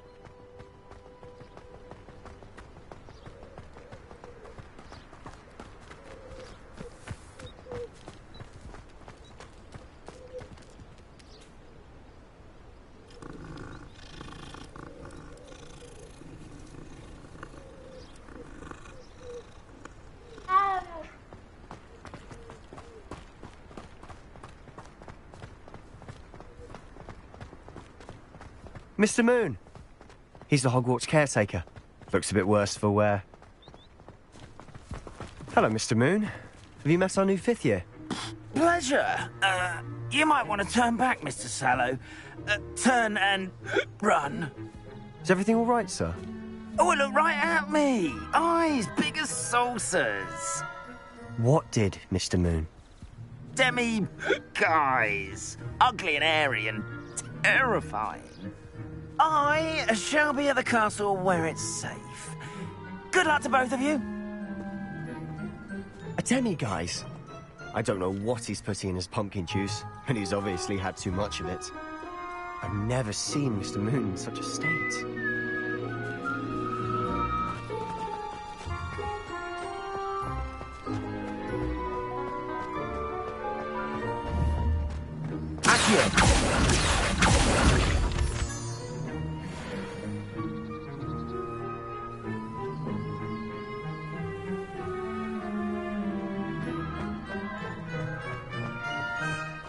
Mr. Moon! He's the Hogwarts caretaker. Looks a bit worse for wear. Hello, Mr. Moon. Have you met our new 5th year? Pleasure. You might want to turn back, Mr. Sallow. Turn and run. Is everything all right, sir? Oh, look right at me. Eyes big as saucers. What did, Mr. Moon? Demi, guys, ugly and airy and terrifying. I shall be at the castle where it's safe. Good luck to both of you. A demi-guise? I don't know what he's putting in his pumpkin juice, and he's obviously had too much of it. I've never seen Mr. Moon in such a state.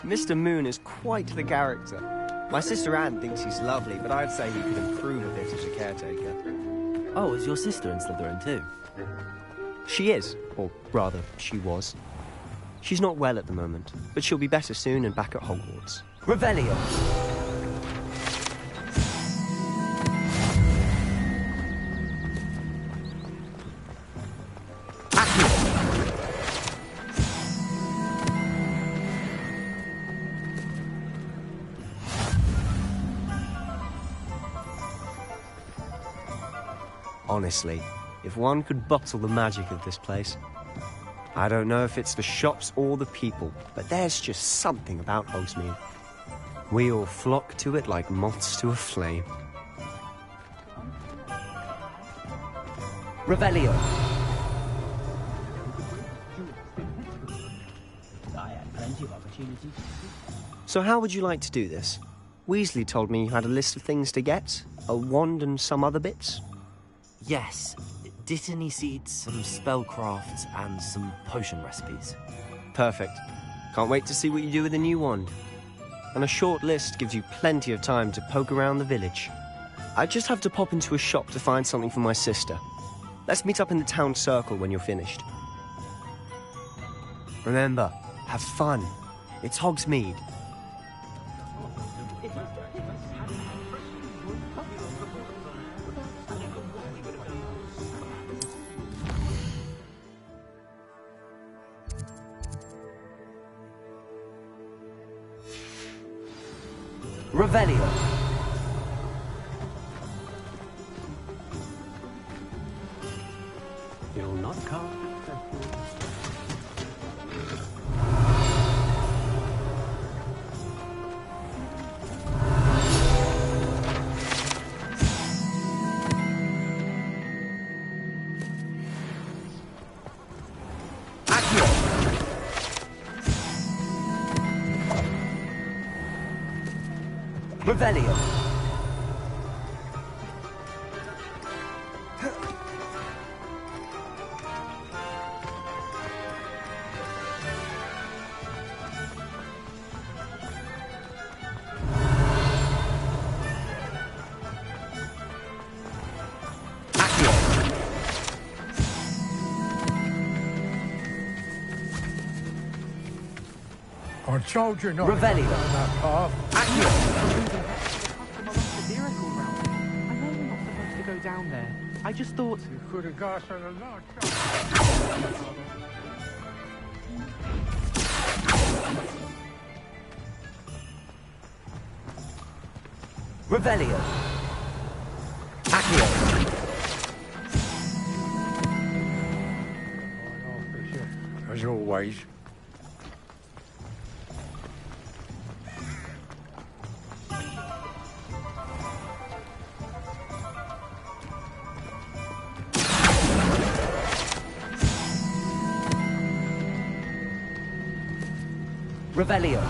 Mr. Moon is quite the character. My sister Anne thinks he's lovely, but I'd say he could improve a bit as a caretaker. Oh, is your sister in Slytherin too? She is, or rather, she was. She's not well at the moment, but she'll be better soon and back at Hogwarts. Revelio! Honestly, if one could bottle the magic of this place. I don't know if it's the shops or the people, but there's just something about Hogsmeade. We all flock to it like moths to a flame. Revelio! I had plenty of opportunities. So how would you like to do this? Weasley told me you had a list of things to get, a wand and some other bits. Yes. Dittany seeds, some spellcrafts, and some potion recipes. Perfect. Can't wait to see what you do with the new wand. And a short list gives you plenty of time to poke around the village. I just have to pop into a shop to find something for my sister. Let's meet up in the town circle when you're finished. Remember, have fun. It's Hogsmeade. Revelio! You'll not come. Revelio! I told you not Revelio. to go down that path. Go down there. I just thought You could have got on a lot. Revelio! Accio! As always. Revelio!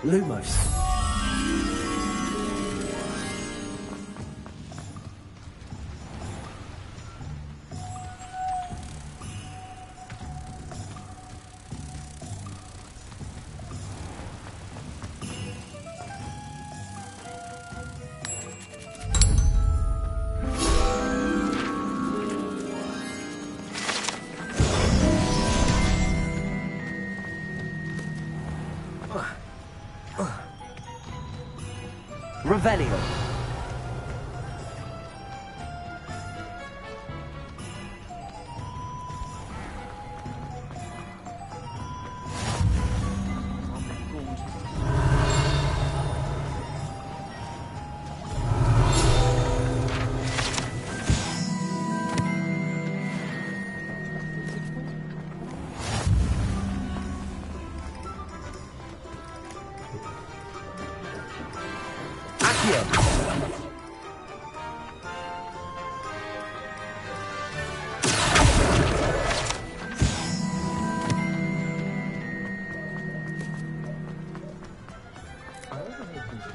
Lumos. Revelio.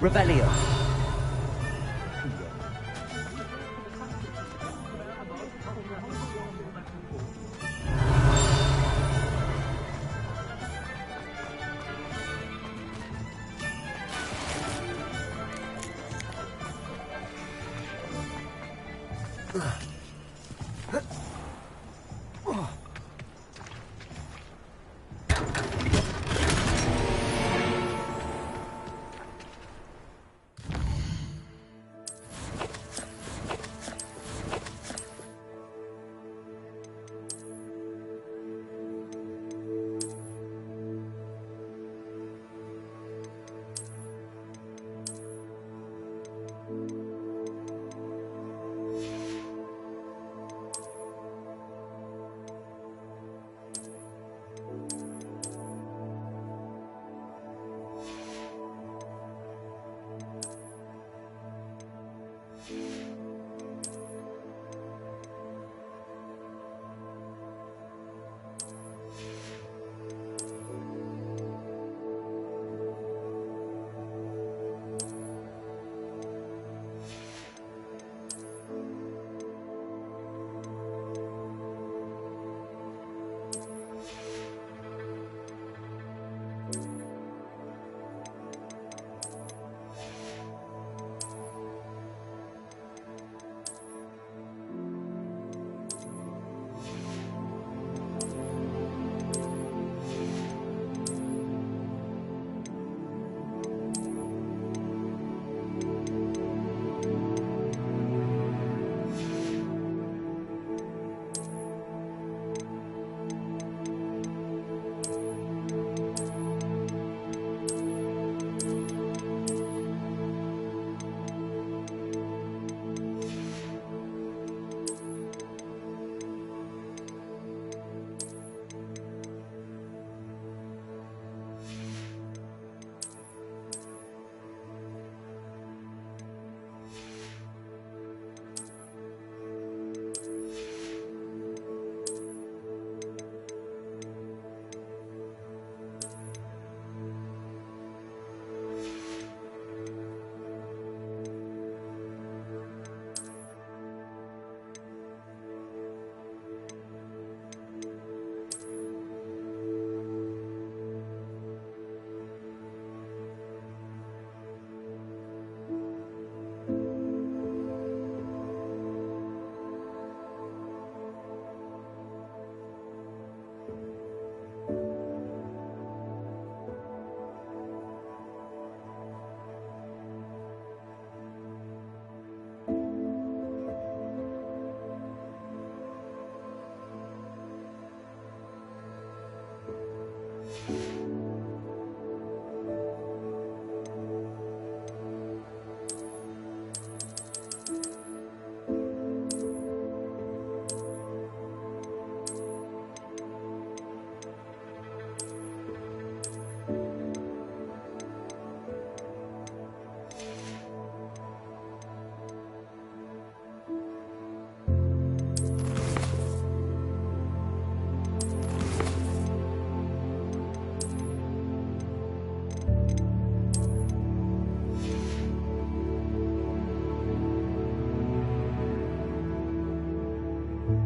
Revelio. Ugh.